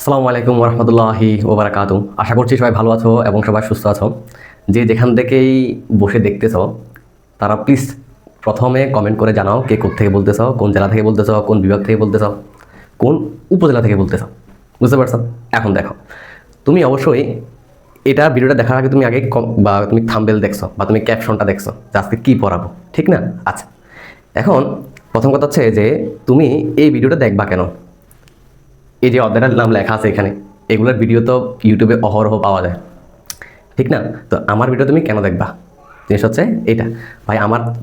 আসসালামু আলাইকুম রহমতুল্লাহি ওবারাকাতু। আশা করছি সবাই ভালো আছো এবং সবাই সুস্থ আছো। যে যেখান থেকেই বসে দেখতেছো তারা প্লিজ প্রথমে কমেন্ট করে জানাও কে কোত্থেকে বলতেছো, কোন জেলা থেকে বলতেছো, কোন বিভাগ থেকে বলতেছো, কোন উপজেলা থেকে বলতেছো। বুঝতে পারছো? এখন দেখো, তুমি অবশ্যই এটা ভিডিওটা দেখার আগে তুমি আগে বা তুমি থাম্বনেল দেখছো বা তুমি ক্যাপশনটা দেখছো যে আজকে কী পড়াবো, ঠিক না? আচ্ছা, এখন প্রথম কথা হচ্ছে যে তুমি এই ভিডিওটা দেখবা কেন? এই যে অধ্যায়টার নাম লেখা আছে এখানে, এগুলোর ভিডিও তো ইউটিউবে অহরহ পাওয়া যায়, ঠিক না? তো আমার ভিডিও তুমি কেন দেখবা? জিনিস হচ্ছে এইটা। ভাই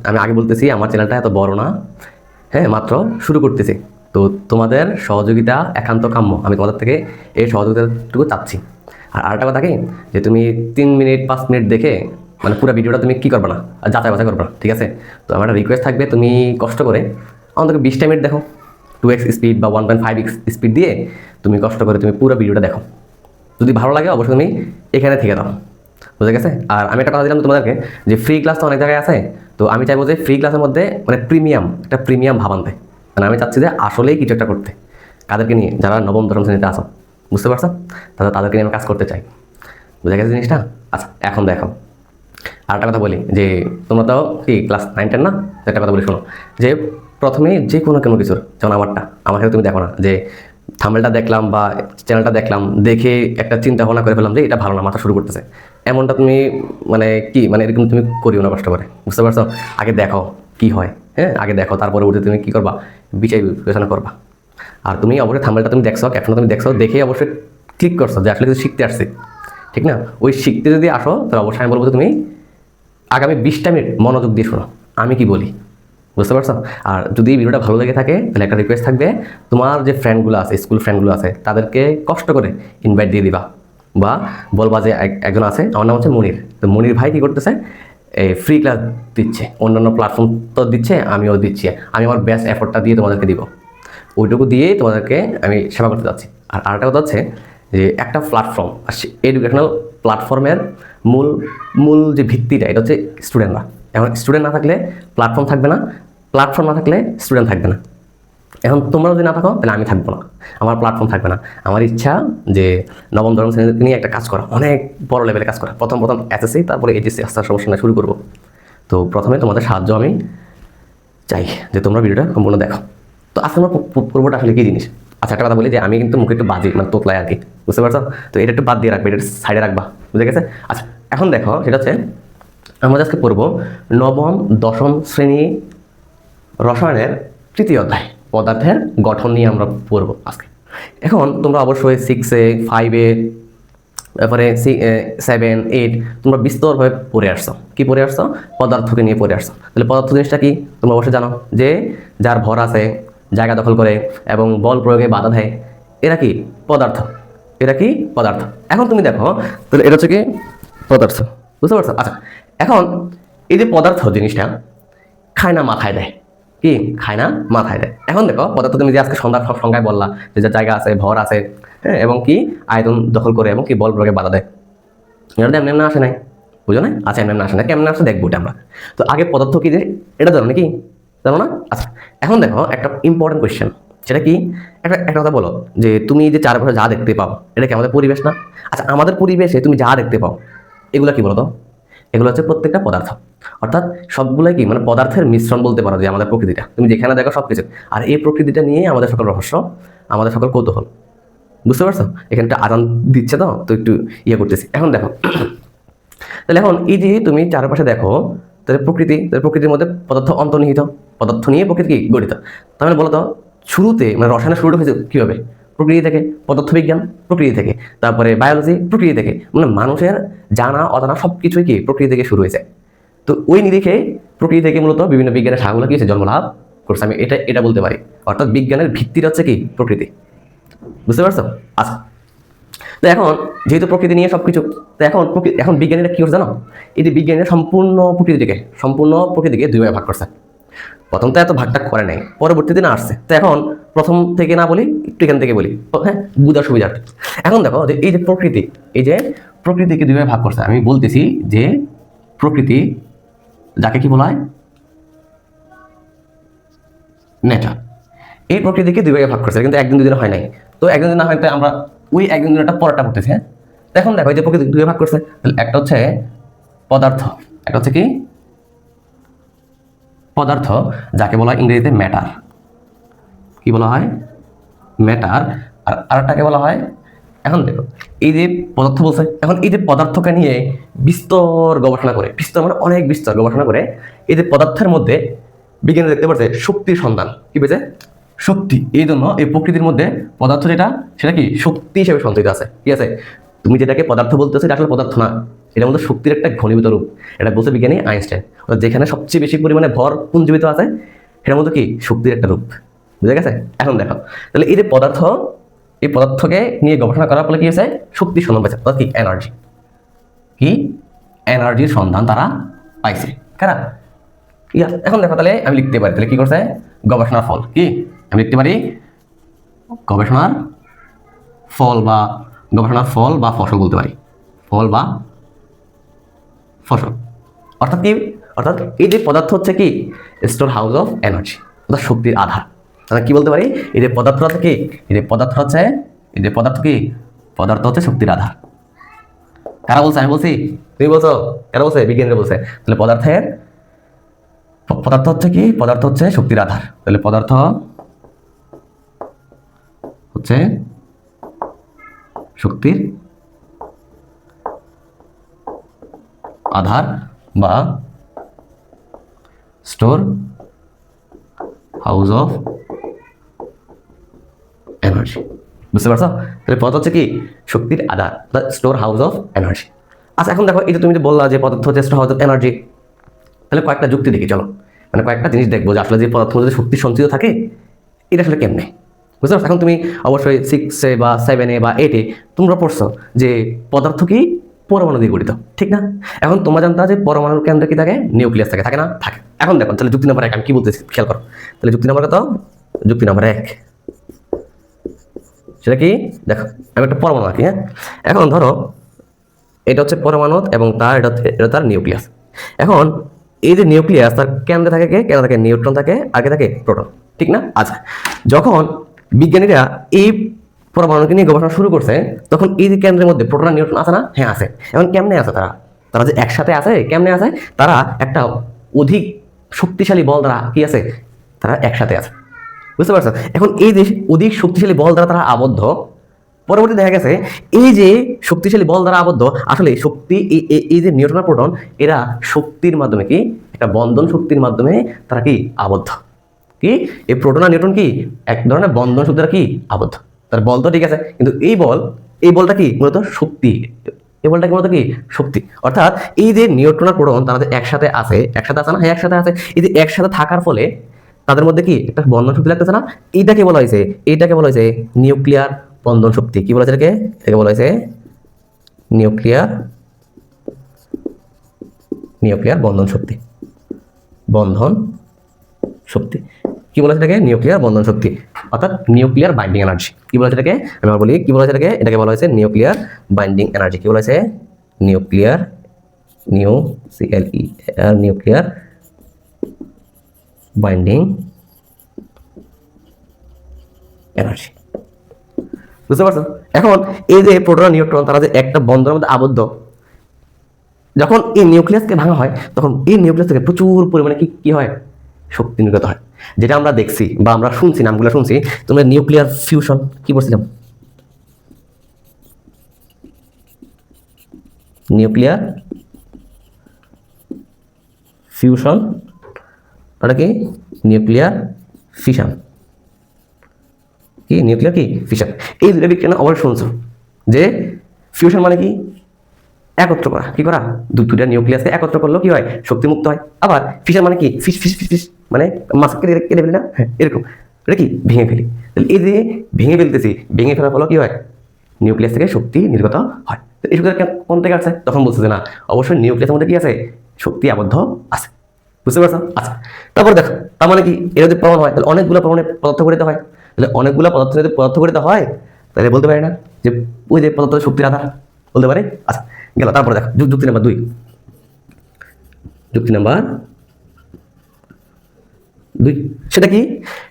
আমি আগে বলতেছি আমার চ্যানেলটা এত বড় না, হ্যাঁ, মাত্র শুরু করতেছি। তো তোমাদের সহযোগিতা একান্ত কাম্য, আমি তোমাদের থেকে এই সহযোগিতাটুকু চাচ্ছি। আর আরেকটা কথা কি, যে তুমি 3 মিনিট 5 মিনিট দেখে মানে পুরো ভিডিওটা তুমি কী করবে না, আর যাচাই বাছাই করবে না, ঠিক আছে? তো আমার একটা রিকোয়েস্ট থাকবে, তুমি কষ্ট করে আমাদেরকে 20টা মিনিট দেখো, 2x স্পিড বা 1.5x স্পিড দিয়ে তুমি কষ্ট করে তুমি পুরো ভিডিওটা দেখো। যদি ভালো লাগে অবশ্যই তুমি এখানে থেকে দাও। বুঝে গেছে? আর আমি একটা কথা দিলাম তোমাদেরকে, যে ফ্রি ক্লাস তো অনেক জায়গায় আছে। তো আমি চাইবো যে ফ্রি ক্লাসের মধ্যে মানে একটা প্রিমিয়াম ভাব আনতে। মানে আমি চাচ্ছি যে আসলেই কিছু একটা করতে। কাদেরকে নিয়ে? যারা নবম দশম শ্রেণীতে আসো, বুঝতে পারছো? তাদেরকে নিয়ে আমি কাজ করতে চাই। বুঝে গেছে জিনিসটা? আচ্ছা, এখন দেখো আর একটা কথা বলি, যে তোমরা তো কি ক্লাস 9-10 না? একটা কথা বলি শোনো, যে প্রথমে যে কোনো কিছুর, যেমন আমার ক্ষেত্রে তুমি দেখো না যে থাম্বনেলটা দেখলাম বা চ্যানেলটা দেখলাম, দেখে একটা চিন্তা ভাবনা করে ফেললাম যে এটা ভালো না, মাথা শুরু করতেছে, এমনটা তুমি মানে কি মানে এরকম তুমি করিও না কষ্ট করে। বুঝতে পারছো? আগে দেখো কি হয়, হ্যাঁ, আগে দেখো, তারপরে উঠে তুমি কী করবা, বিচার বিবেচনা করবা। আর তুমি অবশ্যই থাম্বনেলটা তুমি দেখছো, ক্যাপশনটা তুমি দেখছো, দেখে অবশ্যই ক্লিক করছো যে আসলে কিছু শিখতে আসছি, ঠিক না? ওই শিখতে যদি আসো তাহলে অবশ্যই আমি বলবো যে তুমি আগামী 20টা মিনিট মনোযোগ দিয়ে শোনো আমি কি বলি। বুঝতে পারছো? আর যদি ভিডিওটা ভালো লেগে থাকে তাহলে একটা রিকোয়েস্ট থাকবে, তোমার যে ফ্রেন্ডগুলো আছে, স্কুল ফ্রেন্ডগুলো আছে, তাদেরকে কষ্ট করে ইনভাইট দিয়ে দিবা, বা বলবা যে একজন আছে, আমার নাম হচ্ছে মনির। তো মনির ভাই কী করতেছে, এই ফ্রি ক্লাস দিচ্ছে, অন্যান্য প্ল্যাটফর্ম তো দিচ্ছে, আমিও দিচ্ছি, আমি আমার বেস্ট এফোর্টটা দিয়ে তোমাদেরকে দিব, ওইটুকু দিয়েই তোমাদেরকে আমি সেবা করতে যাচ্ছি। আর আরেকটা কথা হচ্ছে যে একটা প্ল্যাটফর্ম, এডুকেশনাল প্ল্যাটফর্মের মূল মূল যে ভিত্তিটা, এটা হচ্ছে স্টুডেন্টরা। এখন স্টুডেন্ট না থাকলে প্ল্যাটফর্ম থাকবে না, প্ল্যাটফর্ম না থাকলে স্টুডেন্ট থাকবে না। এখন তোমরা যদি না থাকো তাহলে আমি থাকবো না, আমার প্ল্যাটফর্ম থাকবে না। আমার ইচ্ছা যে নবম দশম শ্রেণীতে নিয়ে একটা কাজ করা, অনেক বড় লেভেলে কাজ করা। প্রথম এসএসসি, তারপরে এইচএসসি আস্তে আস্তে সমস্যা শুরু করবো। তো প্রথমে তোমাদের সাহায্য আমি চাই, যে তোমরা ভিডিওটা সম্পূর্ণ দেখো। তো আজকে আমরা পূর্বটা আসলে কী জিনিস? আচ্ছা, একটা কথা বলি, যে আমি কিন্তু মুখে একটু বাজি মানে তোতলাই আর কি, বুঝতে পারছো? তো এটা একটু বাদ দিয়ে রাখবে, এটা সাইডে রাখবা, বুঝে গেছে? আচ্ছা, এখন দেখো, সেটা হচ্ছে আমরা আজকে পড়বো নবম দশম শ্রেণী রসায়নের 3য় অধ্যায়, পদার্থের গঠন নিয়ে আমরা পড়বো আজকে। এখন তোমরা অবশ্যই 6-এ 5-এ তারপরে 7-8 তোমরা বিস্তরভাবে পড়ে আসছো। কি পড়ে আসছো? পদার্থকে নিয়ে পড়ে আসছো। তাহলে পদার্থ জিনিসটা কি তোমরা অবশ্যই জানো, যে যার ভর আছে, জায়গা দখল করে এবং বল প্রয়োগে বাধা দেয়, এরা কি পদার্থ। এরা কি পদার্থ। এখন তুমি দেখো, তাহলে এটা হচ্ছে কি পদার্থ। বুঝতে পারছো? আচ্ছা, এখন এই যে পদার্থ জিনিসটা খায় না মাথায় দেয়, কি খায় না মাথায় দেয়। এখন দেখো, পদার্থ তুমি যে আজকে সংজ্ঞায় বললা যে যার জায়গা আছে, ভর আছে, হ্যাঁ, এবং কি আয়তন দখল করে এবং কি বল প্রয়োগে বাধা দেয়, এটা এমনি এমনি আসে নাই, বুঝো না? আচ্ছা, এমনি এমনি আসে না, কেমন আসে দেখবো এটা আমরা। তো আগে পদার্থ কি যে এটা জানো নাকি? জানো না? আচ্ছা, এখন দেখো একটা ইম্পর্টেন্ট কোয়েশ্চেন, সেটা কি? একটা কথা বলো, যে তুমি যে চারপাশে যা দেখতে পাও এটা কি আমাদের পরিবেশ না? আচ্ছা, আমাদের পরিবেশে তুমি যা দেখতে পাও এগুলো কি বলো তো? এগুলো হচ্ছে প্রত্যেকটা পদার্থ, অর্থাৎ সবগুলোই কি মানে পদার্থের মিশ্রণ বলতে পারো, যে আমাদের প্রকৃতিটা তুমি যেখানে দেখো সব কিছু। আর এই প্রকৃতিটা নিয়ে আমাদের সকল রহস্য, আমাদের সকল কৌতূহল। বুঝতে পারছো? এখানটা আদান দিচ্ছে, তো একটু ইয়ে করতেছি। এখন দেখো, তাহলে এখন এই যে তুমি চারপাশে দেখো, তাহলে প্রকৃতির মধ্যে পদার্থ অন্তর্নিহিত, পদার্থ নিয়ে প্রকৃতি কি গঠিত। তাহলে বলো তো, শুরুতে মানে রসায়নের শুরুটা হয়েছে কীভাবে? প্রকৃতি থেকে। পদার্থবিজ্ঞান প্রকৃতি থেকে, তারপরে বায়োলজি প্রকৃতি থেকে, মানে মানুষের জানা অজানা সব কিছুই কি প্রকৃতি থেকে শুরু হয়েছে। তো ওই নিরিখে প্রকৃতি থেকে মূলত বিভিন্ন বিজ্ঞানের শাখাগুলো কি হয়েছে, জন্মলাভ করছে। আমি এটা বলতে পারি, অর্থাৎ বিজ্ঞানের ভিত্তিটা হচ্ছে কি প্রকৃতি। বুঝতে পারছো? আচ্ছা, তো এখন যেহেতু প্রকৃতি নিয়ে সব কিছু, তো এখন বিজ্ঞানীরা কী করছে জানো? এই যে বিজ্ঞানীরা সম্পূর্ণ প্রকৃতিকে 2 ভাগে ভাগ করছে। প্রথম তো এত ভাগটা করে নাই, পরবর্তীতে না আসছে। তো এখন প্রথম থেকে না বলি, একটু এখান থেকে বলি, হ্যাঁ, বুঝার সুবিধার্থে। এখন দেখো, যে এই যে প্রকৃতিকে 2 ভাগে ভাগ করছে, আমি বলতেছি যে প্রকৃতি যাকে কি বলা হয়, নেচার। এই প্রকৃতিকে 2 ভাগে ভাগ করছে, কিন্তু একদিন দুদিন হয় নাই। তো একদিন না হয়তো আমরা ওই একজন একটা পরেরটা পড়তেছে। হ্যাঁ, এখন দেখো এই যে প্রকৃতি দুই ভাগ করছে, তাহলে একটা হচ্ছে পদার্থ, একটা হচ্ছে কি পদার্থ, যাকে বলা হয় ইংরেজিতে ম্যাটার। কি বলা হয়? ম্যাটার। আর আরেকটাকে বলা হয়, এখন দেখো এই যে পদার্থ বলছে, এখন এই যে পদার্থকে নিয়ে বিস্তর গবেষণা করে, বিস্তর মানে অনেক বিস্তর গবেষণা করে এই যে পদার্থের মধ্যে বিজ্ঞানী দেখতে পাচ্ছে শক্তির সন্ধান। কি পেয়েছে? শক্তি। এই জন্য এই প্রকৃতির মধ্যে পদার্থ যেটা, সেটা কি শক্তি হিসেবে সঞ্চিত আছে। ঠিক আছে, তুমি যেটাকে পদার্থ বলতেছো এটা আসলে পদার্থ না, এটার মধ্যে শক্তির একটা ঘনীভূত রূপ। এটা বলছে বিজ্ঞানী আইনস্টাইন। যেখানে সবচেয়ে বেশি পরিমাণে ভর পুঞ্জীবিত আছে সেটার মধ্যে কি শক্তির একটা রূপ। বুঝা গেছে? এখন দেখো তাহলে এই যে পদার্থ, এই পদার্থকে নিয়ে গবেষণা করার ফলে কি হয়েছে? শক্তির সন্ধান পাইছে, অর্থাৎ কি এনার্জি। কি এনার্জির সন্ধান তারা পাইছে। কারা? এখন দেখো তাহলে আমি লিখতে পারি, তাহলে কি করছে? গবেষণার ফল। কি আমি লিখতে পারি? গবেষণার ফল বা গবেষণার ফল বা ফসল বলতে পারি, ফল বা ফসল। অর্থাৎ কি? অর্থাৎ এই যে পদার্থ হচ্ছে কি স্টোর হাউস অফ এনার্জি, অর্থাৎ শক্তির আধার। তাহলে কি বলতে পারি? এই যে পদার্থ হচ্ছে কি, এই যে পদার্থ হচ্ছে, এই যে পদার্থ কি, পদার্থ হচ্ছে শক্তির আধার। কারা বলছে? আমি বলছি? তুমি বলছো? কারা বলছে? বিজ্ঞানীরা বলছে। তাহলে পদার্থ হচ্ছে কি, পদার্থ হচ্ছে শক্তির আধার। তাহলে পদার্থ হচ্ছে শক্তির আধার বা স্টোর হাউস অফ এনার্জি। বুঝতে পারছো? তাহলে পদার্থ হচ্ছে কি শক্তির আধার, the store house of energy. আচ্ছা এখন দেখো, এই যে তুমি যে বললা যে পদার্থ হচ্ছে স্টোর হাউস অফ এনার্জি, তাহলে কয়েকটা যুক্তি দেখি, চলো। মানে কয়েকটা জিনিস দেখবো যে আসলে যে পদার্থ মধ্যে শক্তি সঞ্চিত থাকে এটা আসলে কেমনে। বুঝতে পারছো? এখন তুমি অবশ্যই 6 বা 7 বা 8 তোমরা পড়ছো যে পদার্থ কি পরমাণু দিয়ে গঠিত, ঠিক না? এখন তোমরা জানতে যে পরমাণুর কেন্দ্রে কি থাকে? নিউক্লিয়াস থাকে, থাকে না? থাকে। এখন দেখো তাহলে যুক্তি নাম্বার 1 আমি কি বলতেছি খেয়াল করো। তাহলে যুক্তি নাম্বার কত? যুক্তি নাম্বার 1, সেটা কি? দেখো আমি একটা পরমাণু আঁকি। হ্যাঁ, এখন ধরো এটা হচ্ছে পরমাণু এবং এটা তার নিউক্লিয়াস। এখন এই যে নিউক্লিয়াস, তার কেন্দ্রে থাকে কে? কেন্দ্রে থাকে নিউট্রন, থাকে আগে থাকে প্রোটন, ঠিক না? আচ্ছা, যখন বিজ্ঞানীরা এই পরমাণুকে নিয়ে গবেষণা শুরু করছে, তখন এই যে কেন্দ্রের মধ্যে প্রোটন আর নিউট্রন আছে না? হ্যাঁ আছে। এখন কেমনে আছে তারা? তারা যে একসাথে আছে, কেমনে আছে? তারা একটা অধিক শক্তিশালী বল দ্বারা কি আছে? তারা একসাথে আছে। বুঝতে পারছো? এখন এই যে অধিক শক্তিশালী বল দ্বারা তারা আবদ্ধ, পরবর্তী দেখা গেছে এই যে শক্তিশালী বল দ্বারা আবদ্ধ, আসলে শক্তি এই যে নিউট্রন আর প্রোটন, এরা শক্তির মাধ্যমে কি একটা বন্ধন শক্তির মাধ্যমে তারা কি আবদ্ধ। কি এই প্রোটন আর নিউট্রন কি এক ধরনের বন্ধন শক্তি দ্বারা কি আবদ্ধ। তার বল তো ঠিক আছে, কিন্তু এই বলটা কি মূলত শক্তি। এই বলটা কি মূলত কি শক্তি। অর্থাৎ এই যে নিউট্রন আর প্রোটন তারা যে একসাথে আছে না? হ্যাঁ একসাথে আছে। এই যে একসাথে থাকার ফলে তাদের মধ্যে কি একটা বন্ধন শক্তি লাগতেছে না? এইটাকে বলা হয়েছে নিউক্লিয়ার বন্ধন শক্তি। কি বলা হয়েছে এটাকে? এটাকে বলা হয়েছে নিউক্লিয়ার বন্ধন শক্তি। কি বলা হয়েছে এটাকে? নিউক্লিয়ার বন্ধন শক্তি, অর্থাৎ নিউক্লিয়ার বাইন্ডিং এনার্জি। কি বলা হয়েছে এটাকে? আমি আবার বলি, কি বলা হয়েছে এটাকে? এটাকে বলা হয়েছে নিউক্লিয়ার বাইন্ডিং এনার্জি। কি বলা হয়েছে? Nuclear binding energy. বুঝতে পারছো? এখন এই যে প্রোটন আর নিউট্রন তারা যে একটা বন্ধনের মধ্যে আবদ্ধ, যখন এই নিউক্লিয়াসকে ভাঙা হয় তখন এই নিউক্লিয়াস থেকে প্রচুর পরিমাণে কি হয়? শক্তি নির্গত হয়। যেটা আমরা দেখছি বা আমরা শুনছি, নামগুলো শুনছি। তোমরা নিউক্লিয়ার ফিউশন কি বলছিলাম? নিউক্লিয়ার ফিউশন, ওটা কি? Nuclear fission. কি নিউক্লিয়ার কি ফিশন। এই দুটো বিজ্ঞান অবশ্যই শুনছো যে ফিউশন মানে কি একত্র করা। কি করা? দুটা নিউক্লিয়াসকে একত্র করলো কি হয়? শক্তিমুক্ত হয়। আবার ফিশন মানে কি ফিশ মানে মাছ কেটে ফেলি না? হ্যাঁ এরকম। এটা কি ভেঙে ফেলি। তাহলে এই যে ভেঙে ফেলার ফলে কি হয়? নিউক্লিয়াস থেকে শক্তি নির্গত হয়। এই শক্তি কোন থেকে আসছে? তখন বলছে যে না, অবশ্যই নিউক্লিয়াসের মধ্যে কি আছে? শক্তি আবদ্ধ আছে। বুঝতে পারছো? আচ্ছা, তারপর দেখো, তার মানে কি এটা যদি প্রমাণ হয় তাহলে অনেকগুলো প্রমাণে পদার্থ গঠিত হয়। তাহলে অনেকগুলো পদার্থ যদি পদার্থ গঠিত হয় তাহলে বলতে পারি না যে ওই যে পদার্থ শক্তির আধার? বলতে পারি। আচ্ছা গেল। তারপরে দেখো যুক্তি নাম্বার 2। যুক্তি নাম্বার 2 সেটা কি?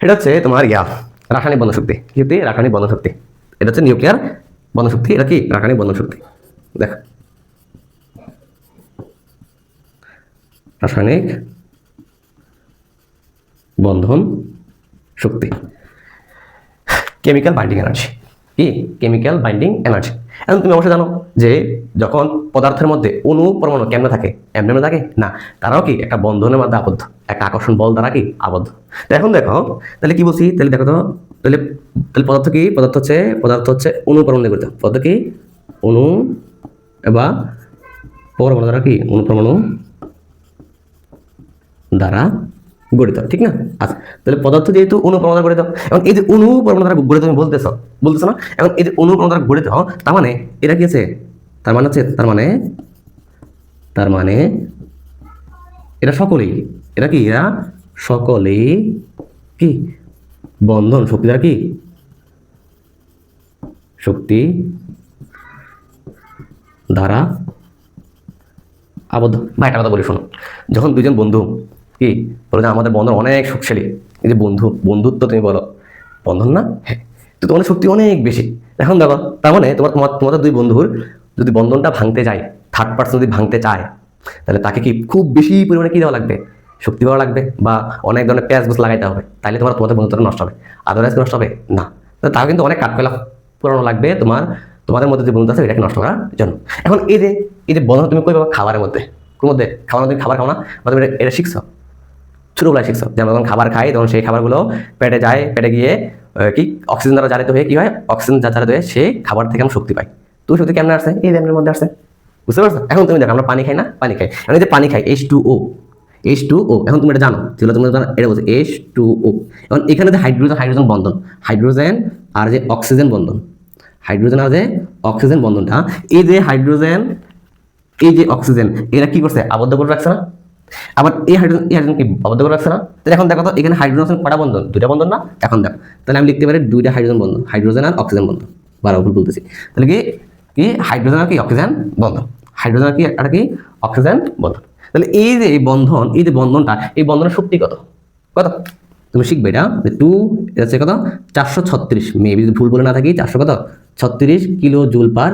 এটা হচ্ছে তোমার রাসায়নিক বন্ধন শক্তি। কি শক্তি? রাসায়নিক বন্ধন শক্তি। এটা হচ্ছে নিউক্লিয়ার বন্ধন শক্তি, এটা কি রাসায়নিক বন্ধন শক্তি। দেখ, রাসায়নিক বন্ধন শক্তি, কেমিক্যাল বাইন্ডিং এনার্জি। কি কেমিক্যাল বাইন্ডিং এনার্জি। এখন তুমি অবশ্যই জানো যে যখন পদার্থের মধ্যে অণু পরমাণু কেমনে থাকে, এমনি থাকে না, তারাও কি একটা বন্ধনের মধ্যে আবদ্ধ, একটা আকর্ষণ বল দ্বারা কি আবদ্ধ। তো এখন দেখো তাহলে কি বলছি, তাহলে দেখো তো, তাহলে তাহলে পদার্থ কি, পদার্থ হচ্ছে অণু পরমাণু দিয়ে গঠিত। পদার্থ কি অণু বা পরমাণু দ্বারা কি, অণু পরমাণু দ্বারা গঠিত, ঠিক না? আচ্ছা, তাহলে পদার্থ যেহেতু অণু পরমাণু দ্বারা গঠিত, এখন এই যে অণু পরমাণু দ্বারা গঠিত তুমি বলতেছো না, এখন এই যে অণু পরমাণু দ্বারা গঠিত, তার মানে এটা কি আছে, তার মানে হচ্ছে, তার মানে এটা সকলেই, এরা সকলেই কি বন্ধন শক্তি দ্বারা কি, শক্তি দ্বারা আবদ্ধ। বা একটা কথা বলি শোনো, যখন দুজন বন্ধু কি বলো যে আমাদের বন্ধন অনেক শক্তিশালী, এই যে বন্ধুত্ব তুমি বলো বন্ধন না, হ্যাঁ, তো তোমাদের শক্তি অনেক বেশি। এখন দেখো তার মানে তোমাদের দুই বন্ধুর যদি বন্ধনটা ভাঙতে যায়, থার্ড পার্সন যদি ভাঙতে চায়, তাহলে তাকে কি খুব বেশি পরিমাণে কি দেওয়া লাগবে, শক্তি দেওয়া লাগবে, বা অনেক ধরনের প্যাচ গোছ লাগাইতে হবে, তাহলে তোমাদের বন্ধুত্বটা নষ্ট হবে। আদারওয়াইজ নষ্ট হবে না। তাও কিন্তু অনেক কাঠকয়লা পুরানো লাগবে তোমাদের মধ্যে যে বন্ধু আছে এটাকে নষ্ট করার জন্য। এখন এই যে বন্ধন তুমি কই পাবা, খাবারের মধ্যে, খাবার তুমি খাবার খাও না, বা তুমি এটা শিখছো ছোটবেলায় শিখছো, যেমন যখন খাবার খাই তখন সেই খাবারগুলো পেটে যায়, পেটে গিয়ে কি অক্সিজেন দ্বারা জারিত হয়ে কি হয়, অক্সিজেন জারিত হয়ে সেই খাবার থেকে আমরা শক্তি পাই। তুমি শক্তি কেমন আসছে, এই ব্যায়ামের মধ্যে আসছে, বুঝতে পারছো? এখন তুমি দেখো আমরা পানি খাই না, পানি খাই, আমি যে পানি খাই H2O, এখন তুমি এটা জানো, যেগুলো তুমি জানো এটা বলছে H2O। এখন এখানে যে হাইড্রোজেন বন্ধন, হাইড্রোজেন আর যে অক্সিজেন বন্ধন, হাইড্রোজেন আর যে অক্সিজেন বন্ধনটা, এই যে হাইড্রোজেন এই যে অক্সিজেন, এরা কি করছে, আবদ্ধ করে রাখছে না? আবার এই হাইড্রোজেন কি আবদ্ধ করে রাখছে না? তাহলে এখন দেখো তো এখানে হাইড্রোজেন কটা বন্ধন, দুইটা বন্ধন না? এখন দেখো তাহলে আমি লিখতে পারি দুইটা হাইড্রোজেন বন্ধন, হাইড্রোজেন আর অক্সিজেন বন্ধন, বারবার বলতেছি। তাহলে কি হাইড্রোজেন আর কি অক্সিজেন বন্ধন, হাইড্রোজেন আর কি এটা কি অক্সিজেন বন্ধন। তাহলে এই যে বন্ধন, এই যে বন্ধনটা, এই বন্ধনের শক্তি কত তুমি শিখবে এটা, যে 2 এটা হচ্ছে কত 436, মেবি যদি ভুল বলে না থাকি 436 কিলো জুল পার